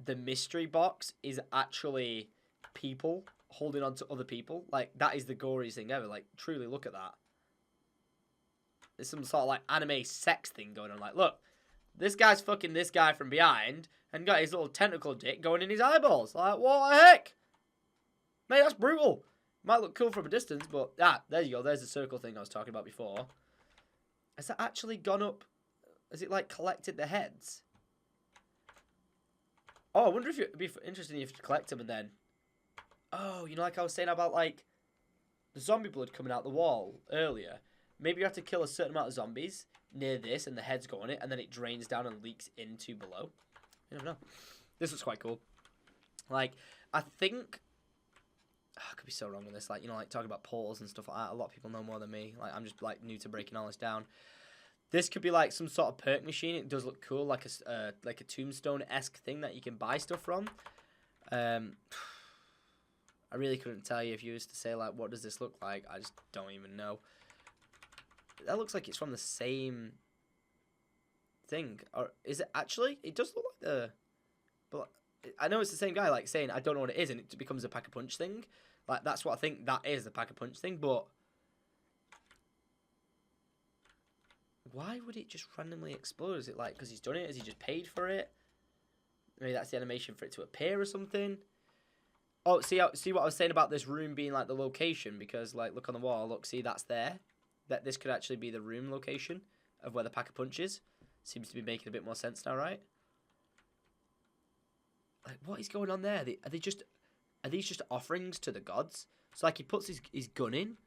The mystery box is actually people holding on to other people. Like, that is the goriest thing ever. Like, truly look at that. There's some sort of, like, anime sex thing going on. Like, look, this guy's fucking this guy from behind and got his little tentacle dick going in his eyeballs. Like, what the heck? Mate, that's brutal. Might look cool from a distance, but... Ah, there you go. There's the circle thing I was talking about before. Has that actually gone up? Has it, like, collected the heads? Oh, I wonder if it'd be interesting if you collect them and then... Oh, you know, like I was saying about, like, the zombie blood coming out the wall earlier. Maybe you have to kill a certain amount of zombies near this and the heads go on it, and then it drains down and leaks into below. I don't know. This was quite cool. Like, I think... I could be so wrong on this, like, you know, like, talking about portals and stuff like that. A lot of people know more than me. Like, I'm just, like, new to breaking all this down. This could be, like, some sort of perk machine. It does look cool, like a tombstone-esque thing that you can buy stuff from. I really couldn't tell you if you was to say, like, what does this look like? I just don't even know. That looks like it's from the same thing. Or is it actually? It does look like the... But I know it's the same guy, like, saying, I don't know what it is, and it becomes a pack-a-punch thing. Like, that's what I think that is, the pack-a-punch thing, but... Why would it just randomly explode? Is it, like, because he's done it? Has he just paid for it? Maybe that's the animation for it to appear or something? Oh, see what I was saying about this room being, like, the location? Because, like, look on the wall. Look, see, that's there. That this could actually be the room location of where the pack-a-punch is. Seems to be making a bit more sense now, right? Like, what is going on there? Are these just offerings to the gods? So, like, he puts his gun in.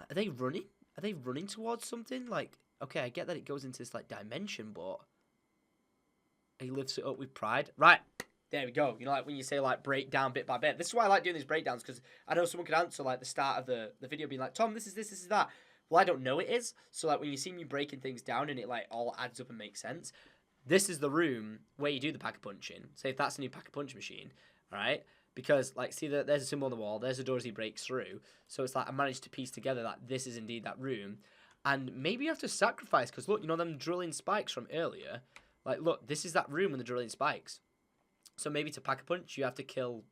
Are they running? Are they running towards something? Like, okay, I get that it goes into this, like, dimension, but he lifts it up with pride. Right, there we go. You know, like, when you say, like, break down bit by bit. This is why I like doing these breakdowns, because I know someone could answer, like, the start of the video being like, Tom, this is this, this is that. Well, I don't know it is. So, like, when you see me breaking things down and it, like, all adds up and makes sense, this is the room where you do the pack-a-punching. Say if that's a new pack-a-punch machine, all right? Because, like, see, there's a symbol on the wall. There's the doors he breaks through. So it's like I managed to piece together that this is indeed that room. And maybe you have to sacrifice, because, look, you know them drilling spikes from earlier? Like, look, this is that room with the drilling spikes. So maybe to pack-a-punch, you have to kill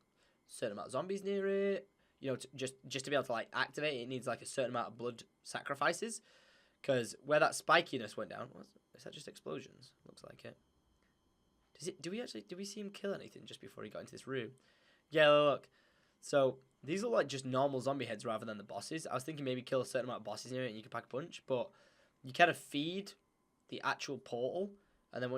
a certain amount of zombies near it. You know, just to be able to, like, activate it, it needs, like, a certain amount of blood sacrifices. Because where that spikiness went down... Is that just explosions? Looks like it. Do we see him kill anything just before he got into this room? Yeah, look. So, these look like just normal zombie heads rather than the bosses. I was thinking maybe kill a certain amount of bosses in it and you can pack a punch. But you kind of feed the actual portal. And then,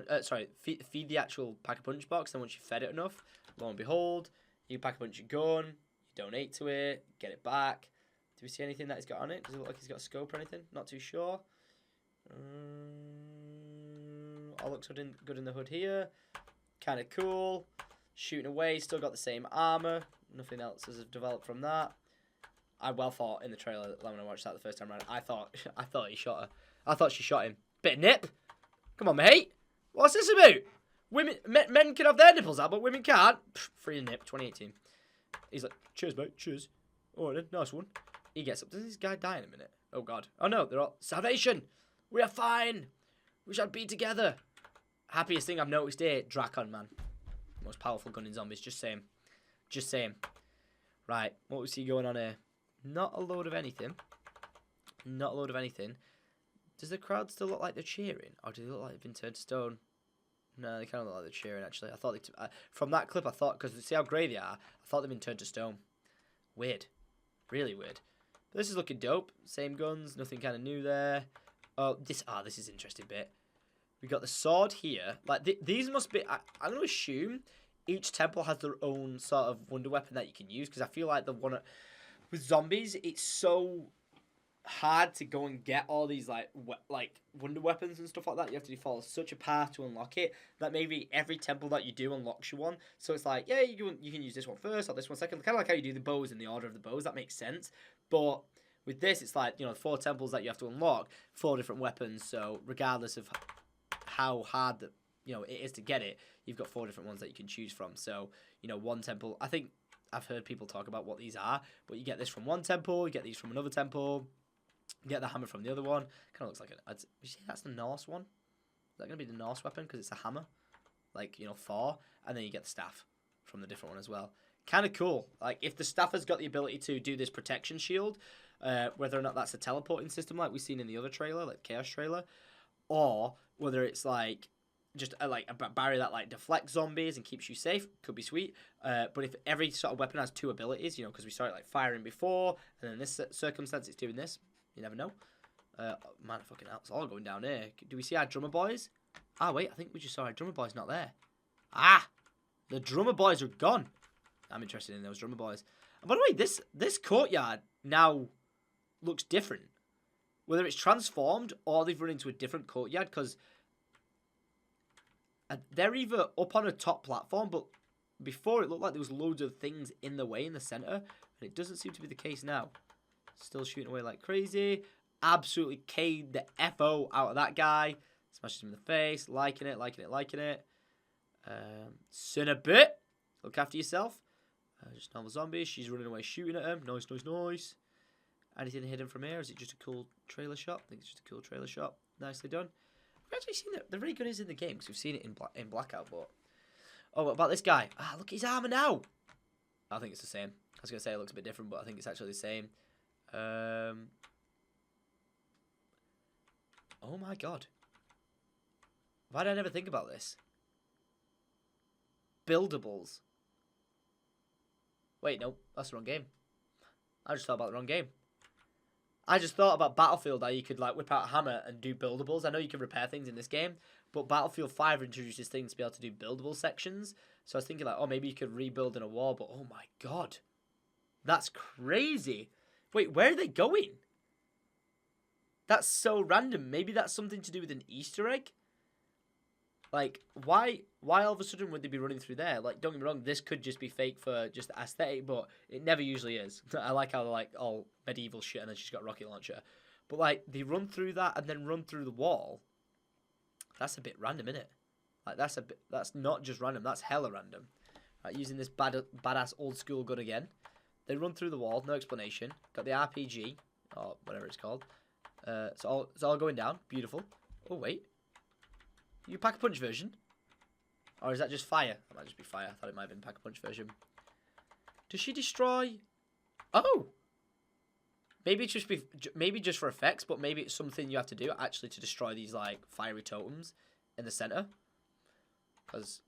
feed the actual pack-a-punch box. Then once you fed it enough, lo and behold, you pack-a-punch your gun. You donate to it. Get it back. Do we see anything that he's got on it? Does it look like he's got a scope or anything? Not too sure. All looks good in the hood here. Kind of cool. Shooting away, still got the same armor. Nothing else has developed from that. I well thought in the trailer when I watched that the first time around, I thought he shot her. I thought she shot him. Bit of nip. Come on, mate. What's this about? Men can have their nipples out, but women can't. Pff, free nip, 2018. He's like, cheers, mate, cheers. Oh, then, nice one. He gets up. Does this guy die in a minute? Oh, God. Oh, no, they're all... Salvation! We are fine! We shall be together! Happiest thing I've noticed here, Drakon, man. Most powerful gun in zombies, just saying. Just saying. Right, what we see going on here? Not a load of anything. Not a load of anything. Does the crowd still look like they're cheering? Or do they look like they've been turned to stone? No, they kind of look like they're cheering, actually. I thought from that clip, I thought, because see how grey they are, I thought they'd been turned to stone. Weird. Really weird. But this is looking dope. Same guns, nothing kind of new there. Oh, this is an interesting bit. We got the sword here. Like, these must be, I'm going to assume each temple has their own sort of wonder weapon that you can use, because I feel like the one with zombies, it's so hard to go and get all these like wonder weapons and stuff like that. You have to follow such a path to unlock it that maybe every temple that you do unlocks you one. So it's like, yeah, you can use this one first or this one second. Kind of like how you do the bows in the order of the bows. That makes sense. But with this, it's like, you know, 4 temples that you have to unlock, 4 different weapons. So regardless of how hard it is to get it, you've got 4 different ones that you can choose from. So, you know, one temple, I think I've heard people talk about what these are, but you get this from one temple, you get these from another temple. Get the hammer from the other one. Kind of looks like you see that's the Norse one? Is that going to be the Norse weapon? Because it's a hammer. Like, you know, Thor. And then you get the staff from the different one as well. Kind of cool. Like, if the staff has got the ability to do this protection shield, whether or not that's a teleporting system like we've seen in the other trailer, like Chaos trailer, or whether it's like just like a barrier that like deflects zombies and keeps you safe, could be sweet. But if every sort of weapon has 2 abilities, you know, because we started like firing before, and then in this circumstance it's doing this. You never know. Man, fucking hell, it's all going down here. Do we see our drummer boys? Ah, wait, I think we just saw our drummer boys not there. Ah! The drummer boys are gone. I'm interested in those drummer boys. And by the way, this courtyard now looks different. Whether it's transformed or they've run into a different courtyard, because they're either up on a top platform, but before it looked like there was loads of things in the way in the centre, and it doesn't seem to be the case now. Still shooting away like crazy. Absolutely K'd the FO out of that guy. Smashes him in the face. Liking it, liking it, liking it. Son of a bit. Look after yourself. Just normal zombies. She's running away shooting at him. Nice, nice, nice. Anything hidden from here? Is it just a cool trailer shot? I think it's just a cool trailer shot. Nicely done. We've actually seen that. The really good is in the game because we've seen it in Blackout. But oh, what about this guy? Ah, look at his armor now. I think it's the same. I was going to say it looks a bit different, but I think it's actually the same. Oh my god. Why did I never think about this? Buildables. Wait, no, that's the wrong game. I just thought about the wrong game. I just thought about Battlefield, how you could like whip out a hammer and do buildables. I know you can repair things in this game, but Battlefield 5 introduces things to be able to do buildable sections. So I was thinking like, oh, maybe you could rebuild in a wall, but oh my god. That's crazy. Wait, where are they going? That's so random. Maybe that's something to do with an Easter egg? Like, why all of a sudden would they be running through there? Like, don't get me wrong, this could just be fake for just aesthetic, but it never usually is. I like how they're like all medieval shit and then she's got a rocket launcher. But like, they run through that and then run through the wall. That's a bit random, innit? Like, that's not just random, that's hella random. Right, using this badass old school gun again. They run through the wall, no explanation. Got the RPG, or whatever it's called. It's all going down. Beautiful. Oh, wait. You Pack-a-Punch version? Or is that just fire? That might just be fire. I thought it might have been Pack-a-Punch version. Does she destroy... Oh! Maybe just for effects, but maybe it's something you have to do actually to destroy these, like, fiery totems in the center. Because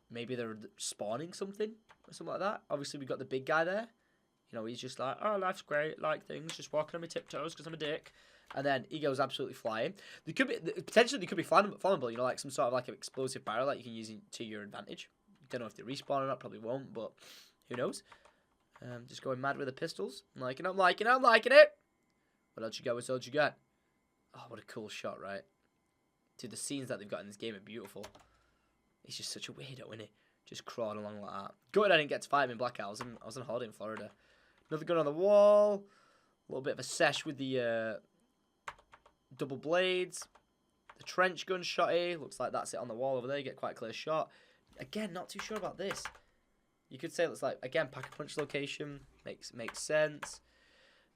maybe they're spawning something or something like that. Obviously, we got the big guy there. You know, he's just like, oh, life's great, like things, just walking on my tiptoes because I'm a dick. And then he goes absolutely flying. Potentially they could be flammable, you know, like some sort of like an explosive barrel that you can use to your advantage. Don't know if they respawn or not, probably won't, but who knows. Just going mad with the pistols. I'm liking it. What else you got? What else you got? Oh, what a cool shot, right? Dude, the scenes that they've got in this game are beautiful. He's just such a weirdo, isn't he? Just crawling along like that. Good, I didn't get to fight him in Blackout. I was on holiday in Florida. Another gun on the wall. A little bit of a sesh with the double blades. The trench gun shotty. Looks like that's it on the wall over there. You get quite a clear shot. Again, not too sure about this. You could say it looks like, again, pack-a-punch location. Makes sense.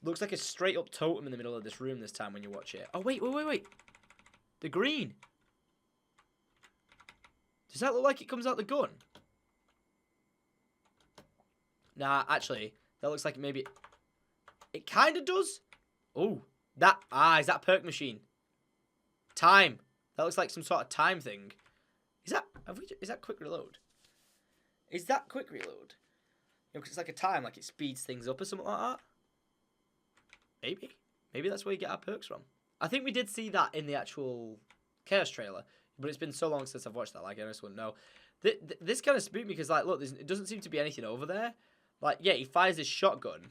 Looks like a straight-up totem in the middle of this room this time when you watch it. Oh, wait. The green. Does that look like it comes out the gun? Nah, actually, that looks like maybe... It kind of does. Oh, that... is that perk machine? Time. That looks like some sort of time thing. Is that quick reload? Is that quick reload? You know, 'cause it's like a time, like it speeds things up or something like that. Maybe. Maybe that's where you get our perks from. I think we did see that in the actual Chaos trailer, but it's been so long since I've watched that, like, I just wouldn't know. This kind of spooked me because, like, look, it doesn't seem to be anything over there. Like, yeah, he fires his shotgun,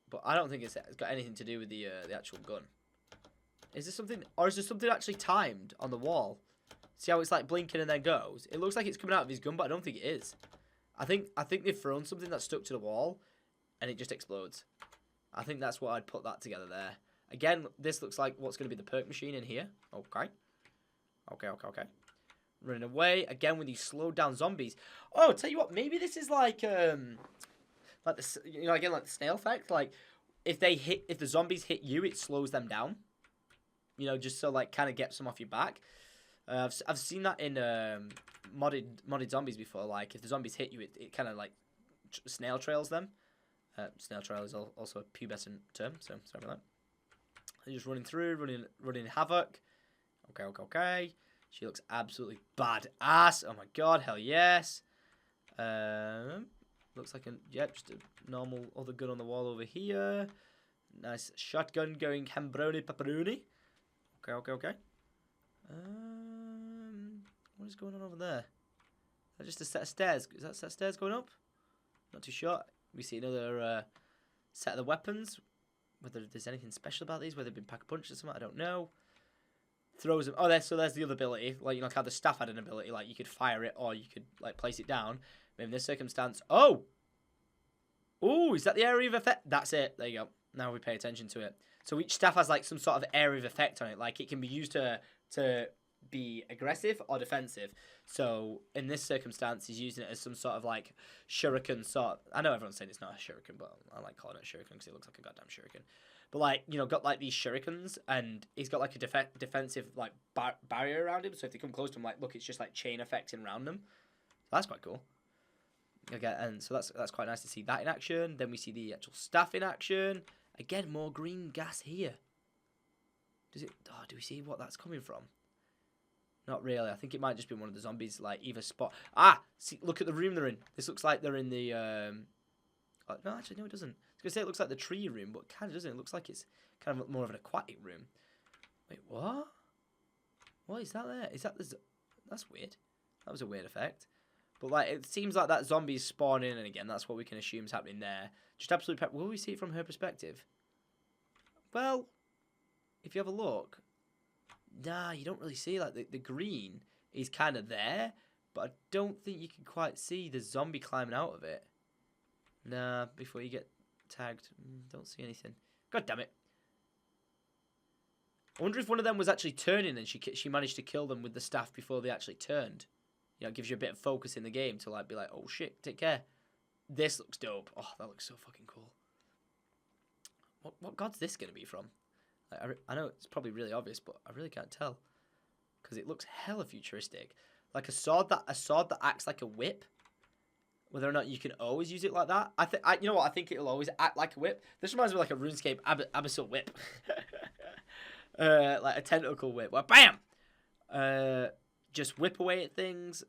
but I don't think it's got anything to do with the actual gun. Is there something, or is there something actually timed on the wall? See how it's like blinking and then goes? It looks like it's coming out of his gun, but I don't think it is. I think they've thrown something that's stuck to the wall, and it just explodes. I think that's what I'd put that together there. Again, this looks like what's going to be the perk machine in here. Okay. Okay. Running away again with these slowed down zombies. Oh, tell you what, maybe this is like the, you know, again, like the snail effect. Like if the zombies hit you, it slows them down. You know, just so like kind of gets them off your back. I've seen that in modded zombies before. Like if the zombies hit you, it kind of like snail trails them. Snail trail is also a pubescent term, so sorry about that. They're just running through, running havoc. Okay. She looks absolutely badass. Oh my god, hell yes. Looks like just a normal other gun on the wall over here. Nice shotgun going hambroni pepperoni. Okay. What is going on over there? Is that just a set of stairs? Is that a set of stairs going up? Not too sure. We see another set of the weapons. Whether there's anything special about these, whether they've been pack-a-punch or something, I don't know. Throws them. Oh, so there's the other ability. Like, you know, like how the staff had an ability. Like, you could fire it or you could, like, place it down. But in this circumstance... Oh! Ooh, is that the area of effect? That's it. There you go. Now we pay attention to it. So each staff has, like, some sort of area of effect on it. Like, it can be used to be aggressive or defensive. So, in this circumstance, he's using it as some sort of, like, shuriken sort. I know everyone's saying it's not a shuriken, but I like calling it a shuriken because it looks like a goddamn shuriken. But, like, you know, got, like, these shurikens, and he's got, like, a defensive, like, barrier around him. So if they come close to him, like, look, it's just, like, chain effecting around them. So that's quite cool. Okay, and so that's quite nice to see that in action. Then we see the actual staff in action. Again, more green gas here. Does it... Oh, do we see what that's coming from? Not really. I think it might just be one of the zombies, like, either spot... See, look at the room they're in. This looks like they're in the, Oh, no, actually, no, it doesn't. I was going to say it looks like the tree room, but it kind of doesn't. It looks like it's kind of more of an aquatic room. Wait, what? What is that there? Is that the... That's weird. That was a weird effect. But, like, it seems like that zombie's spawning, and again, that's what we can assume is happening there. Just absolutely... Will we see it from her perspective? Well, if you have a look... Nah, you don't really see, like, the green is kind of there, but I don't think you can quite see the zombie climbing out of it. Nah, before you get tagged. Don't see anything. God damn it. I wonder if one of them was actually turning and she managed to kill them with the staff before they actually turned. You know, it gives you a bit of focus in the game to, like, be like, oh shit, take care. This looks dope. Oh, that looks so fucking cool. What god's this going to be from? Like, I know it's probably really obvious, but I really can't tell. Because it looks hella futuristic. Like a sword that acts like a whip. Whether or not you can always use it like that. You know what? I think it'll always act like a whip. This reminds me of like a RuneScape abyssal whip. Like a tentacle whip. Well, bam! Just whip away at things.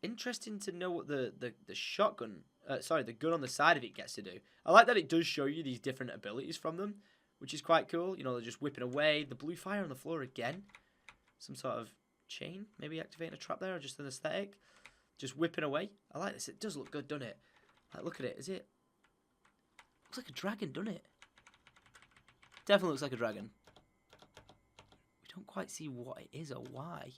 Interesting to know what the shotgun... the gun on the side of it gets to do. I like that it does show you these different abilities from them. Which is quite cool. You know, they're just whipping away. The blue fire on the floor again. Some sort of chain. Maybe activating a trap there or just an aesthetic. Just whipping away. I like this. It does look good, doesn't it? Like, look at it. Is it... Looks like a dragon, doesn't it? Definitely looks like a dragon. We don't quite see what it is or why.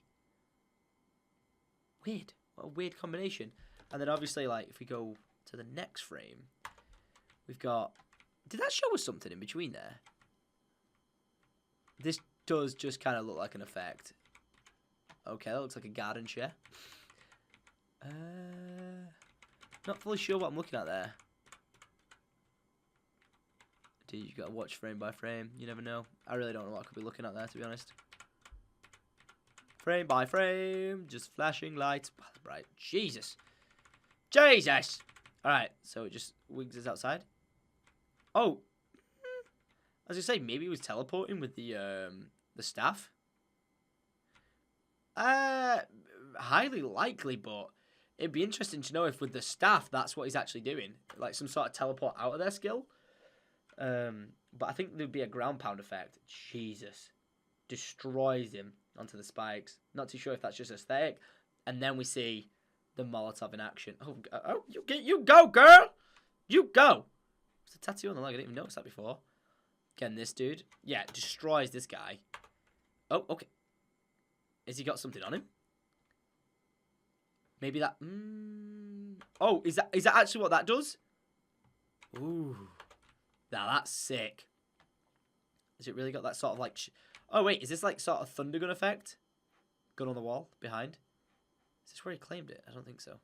Weird. What a weird combination. And then obviously, like, if we go to the next frame, we've got... Did that show us something in between there? This does just kind of look like an effect. Okay, that looks like a garden chair. Not fully sure what I'm looking at there. Dude, you gotta watch frame by frame. You never know. I really don't know what I could be looking at there, to be honest. Frame by frame, just flashing lights. Right, Jesus. Jesus! Alright, so it just wigs us outside. Oh! As I say, maybe he was teleporting with the staff. Highly likely, but it'd be interesting to know if with the staff, that's what he's actually doing. Like some sort of teleport out of their skill. But I think there'd be a ground pound effect. Jesus. Destroys him onto the spikes. Not too sure if that's just aesthetic. And then we see the Molotov in action. Oh, you go, girl! You go! There's a tattoo on the leg. I didn't even notice that before. Again, this dude. Yeah, destroys this guy. Oh, okay. Has he got something on him? Maybe that... Oh, is that actually what that does? Ooh. Now, that's sick. Has it really got that sort of like... Oh, wait. Is this like sort of thunder gun effect? Gun on the wall behind? Is this where he claimed it? I don't think so.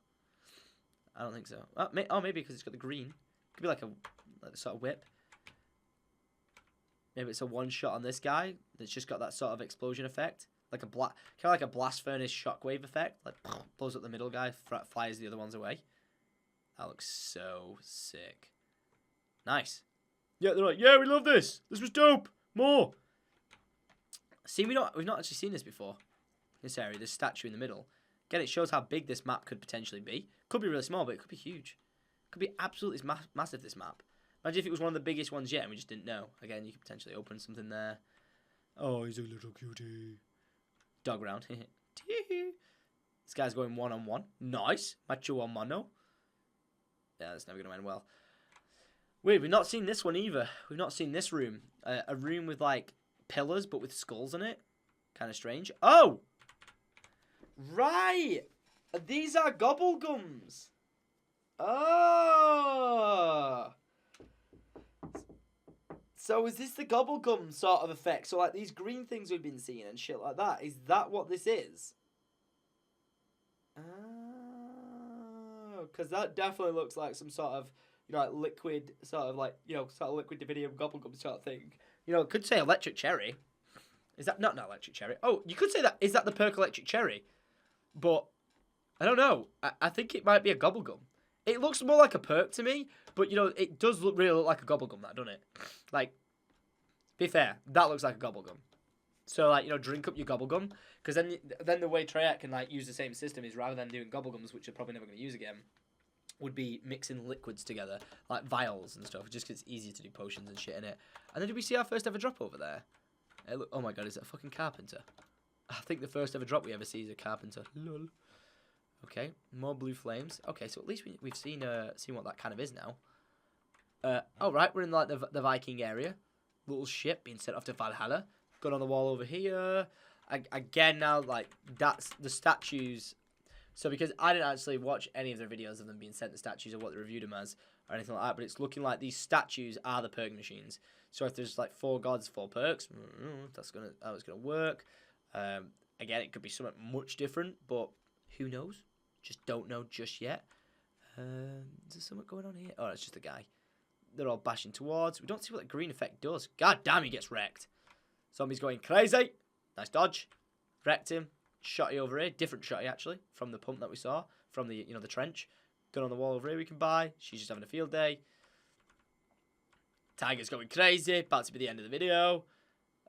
I don't think so. Oh, maybe because it's got the green. Could be like a sort of whip. Maybe it's a one shot on this guy that's just got that sort of explosion effect. Like a kind of like a blast furnace shockwave effect. Like blows up the middle guy, flies the other ones away. That looks so sick. Nice. Yeah, they're like, yeah, we love this. This was dope. More. See, we've not actually seen this before. This area, this statue in the middle. Again, it shows how big this map could potentially be. Could be really small, but it could be huge. Could be absolutely massive, this map. Imagine if it was one of the biggest ones yet and we just didn't know. Again, you could potentially open something there. Oh, he's a little cutie. Dog round. This guy's going one-on-one. Nice. Macho on mano. Yeah, that's never going to end well. Weird, we've not seen this one either. We've not seen this room. A room with, like, pillars, but with skulls in it. Kind of strange. Oh! Right! These are gobblegums. Oh! So is this the gobblegum sort of effect? So, like, these green things we've been seeing and shit like that. Is that what this is? Oh, because that definitely looks like some sort of... You know, like liquid, sort of like, you know, sort of liquid Dividium gobblegum sort of thing. You know, it could say electric cherry. Is that not electric cherry? Oh, you could say that. Is that the perk electric cherry? But, I don't know. I think it might be a gobblegum. It looks more like a perk to me, but, you know, it does really look like a gobblegum, that, doesn't it? Like, be fair, that looks like a gobblegum. So, like, you know, drink up your gobblegum, because then the way Treyarch can, like, use the same system is rather than doing gobblegums, which they're probably never going to use again, would be mixing liquids together, like vials and stuff, just because it's easier to do potions and shit in it. And then did we see our first ever drop over there? Oh my god, is it a fucking carpenter? I think the first ever drop we ever see is a carpenter. Lol. Okay, more blue flames. Okay, so at least we've seen what that kind of is now. Oh right, we're in like the Viking area. Little ship being sent off to Valhalla. Gun on the wall over here. Again now, like, that's the statues... So because I didn't actually watch any of their videos of them being sent the statues or what they reviewed them as or anything like that, but it's looking like these statues are the perk machines. So if there's like 4 gods, 4 perks, that's how it's gonna work. Again, it could be something much different, but who knows? Just don't know just yet. Is there something going on here? Oh, it's just a guy. They're all bashing towards. We don't see what that green effect does. God damn, he gets wrecked. Zombie's going crazy. Nice dodge. Wrecked him. Shotty over here, different shotty actually, from the pump that we saw, from the, you know, the trench. Gun on the wall over here we can buy. She's just having a field day. Tiger's going crazy, about to be the end of the video.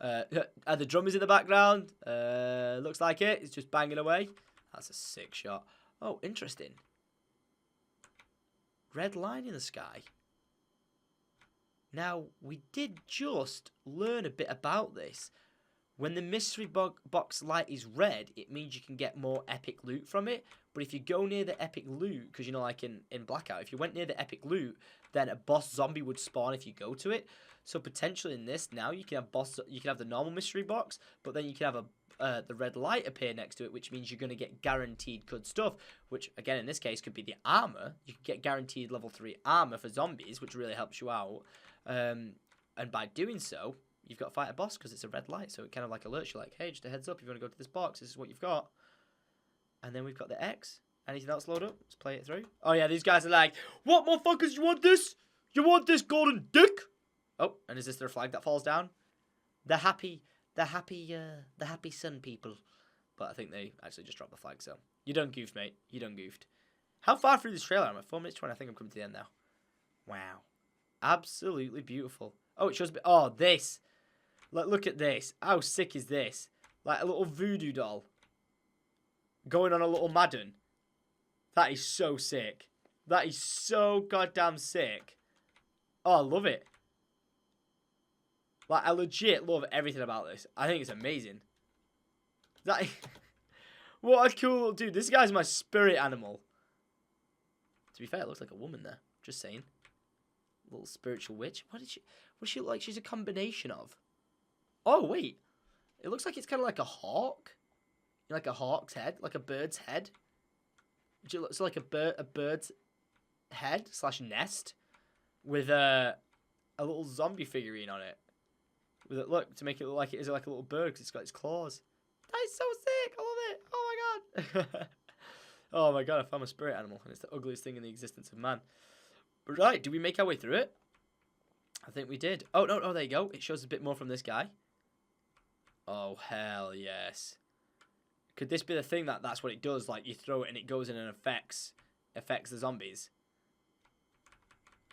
And the drum is in the background. Looks like it, it's just banging away. That's a sick shot. Oh, interesting. Red line in the sky. Now, we did just learn a bit about this. When the mystery box light is red, it means you can get more epic loot from it. But if you go near the epic loot, because, you know, like in Blackout, if you went near the epic loot, then a boss zombie would spawn if you go to it. So potentially in this, now you can have the normal mystery box, but then you can have the red light appear next to it, which means you're going to get guaranteed good stuff, which, again, in this case, could be the armor. You can get guaranteed level 3 armor for zombies, which really helps you out. And by doing so, you've got to fight a boss because it's a red light, so it kind of like alerts you, like, hey, just a heads up, if you want to go to this box, this is what you've got. And then we've got the X. Anything else load up? Let's play it through. Oh, yeah, these guys are like, what, motherfuckers, you want this? You want this golden dick? Oh, and is this their flag that falls down? The happy sun people. But I think they actually just dropped the flag, so. You done goofed, mate. You done goofed. How far through this trailer am I? 4 minutes 20. I think I'm coming to the end now. Wow. Absolutely beautiful. Oh, it shows... Oh, this. Look at this. How sick is this? Like a little voodoo doll. Going on a little Madden. That is so sick. That is so goddamn sick. Oh, I love it. Like, I legit love everything about this. I think it's amazing. That... What a cool little dude. This guy's my spirit animal. To be fair, it looks like a woman there. Just saying. Little spiritual witch. What does she look like? She's a combination of. Oh, wait. It looks like it's kind of like a hawk. Like a hawk's head. Like a bird's head. It looks like a bird's head / nest. With a little zombie figurine on it. With it, look, to make it look like it is like a little bird because it's got its claws. That is so sick. I love it. Oh, my God. Oh, my God. I found my spirit animal. And it's the ugliest thing in the existence of man. Right, did we make our way through it? I think we did. Oh, no, oh, there you go. It shows a bit more from this guy. Oh, hell yes. Could this be the thing that's what it does? Like, you throw it and it goes in and affects the zombies.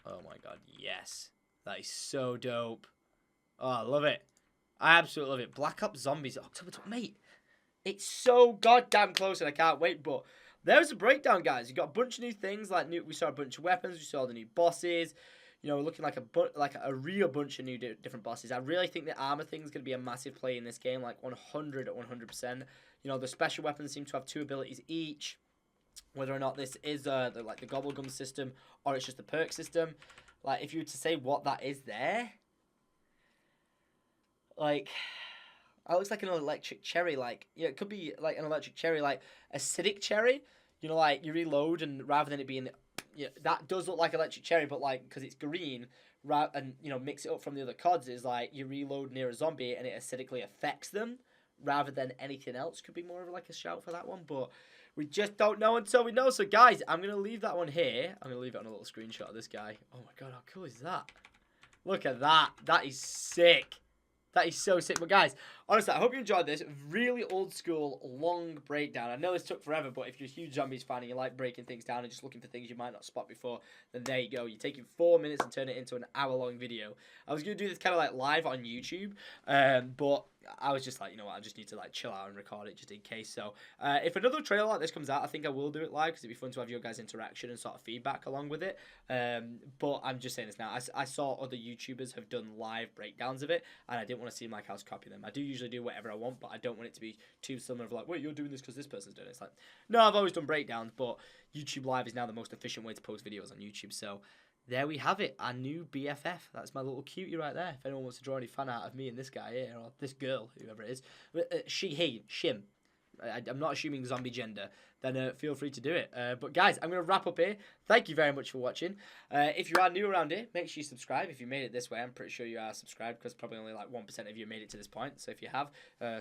Oh, my God, yes. That is so dope. Oh, I love it. I absolutely love it. Black Ops Zombies, October 12th. Mate, it's so goddamn close and I can't wait, but... There's a breakdown, guys. You got a bunch of new things, like we saw a bunch of weapons, we saw the new bosses. You know, looking like a real bunch of new different bosses. I really think the armor thing is going to be a massive play in this game, like 100%. You know, the special weapons seem to have 2 abilities each. Whether or not this is the gobblegum system or it's just the perk system. Like, if you were to say what that is there, like... It looks like an electric cherry, like, you know, it could be like an electric cherry, like acidic cherry. You know, like you reload and rather than it being, you know, that does look like electric cherry, but like, because it's green, and, you know, mix it up from the other CODs is like you reload near a zombie and it acidically affects them rather than anything else. Could be more of like a shout for that one, but we just don't know until we know. So, guys, I'm going to leave that one here. I'm going to leave it on a little screenshot of this guy. Oh, my God, how cool is that? Look at that. That is sick. That is so sick. But guys, honestly, I hope you enjoyed this really old school, long breakdown. I know this took forever, but if you're a huge Zombies fan and you like breaking things down and just looking for things you might not spot before, then there you go. You're taking 4 minutes and turn it into an hour-long video. I was going to do this kind of like live on YouTube, but I was just like, you know what, I just need to like chill out and record it just in case. So if another trailer like this comes out, I think I will do it live because it'd be fun to have your guys' interaction and sort of feedback along with it. But I'm just saying this now. I saw other YouTubers have done live breakdowns of it, and I didn't want to seem like I was copying them. I do usually do whatever I want, but I don't want it to be too similar of like, wait, you're doing this because this person's doing it. It's like, no, I've always done breakdowns, but YouTube Live is now the most efficient way to post videos on YouTube. So there we have it, our new BFF. That's my little cutie right there. If anyone wants to draw any fan out of me and this guy here, or this girl, whoever it is, she, he, shim. I'm not assuming zombie gender. Then feel free to do it. But guys, I'm going to wrap up here. Thank you very much for watching. If you are new around here, make sure you subscribe. If you made it this way, I'm pretty sure you are subscribed because probably only like 1% of you made it to this point. So if you have,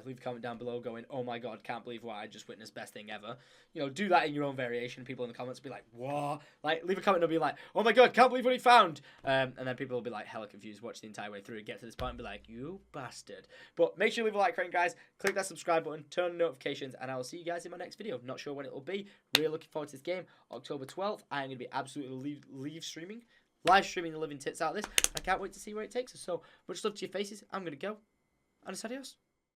leave a comment down below going, oh my God, can't believe what I just witnessed, best thing ever. You know, do that in your own variation. People in the comments will be like, what? Like, leave a comment and be like, oh my God, can't believe what he found. And then people will be like hella confused, watch the entire way through, get to this point and be like, you bastard. But make sure you leave a like rating, guys. Click that subscribe button, turn on notifications, and I will see you guys in my next video. Not sure when it will be. Really looking forward to this game. October 12th, I am going to be absolutely live streaming the living tits out of this. I can't wait to see where it takes us. So, much love to your faces. I'm going to go. And adios.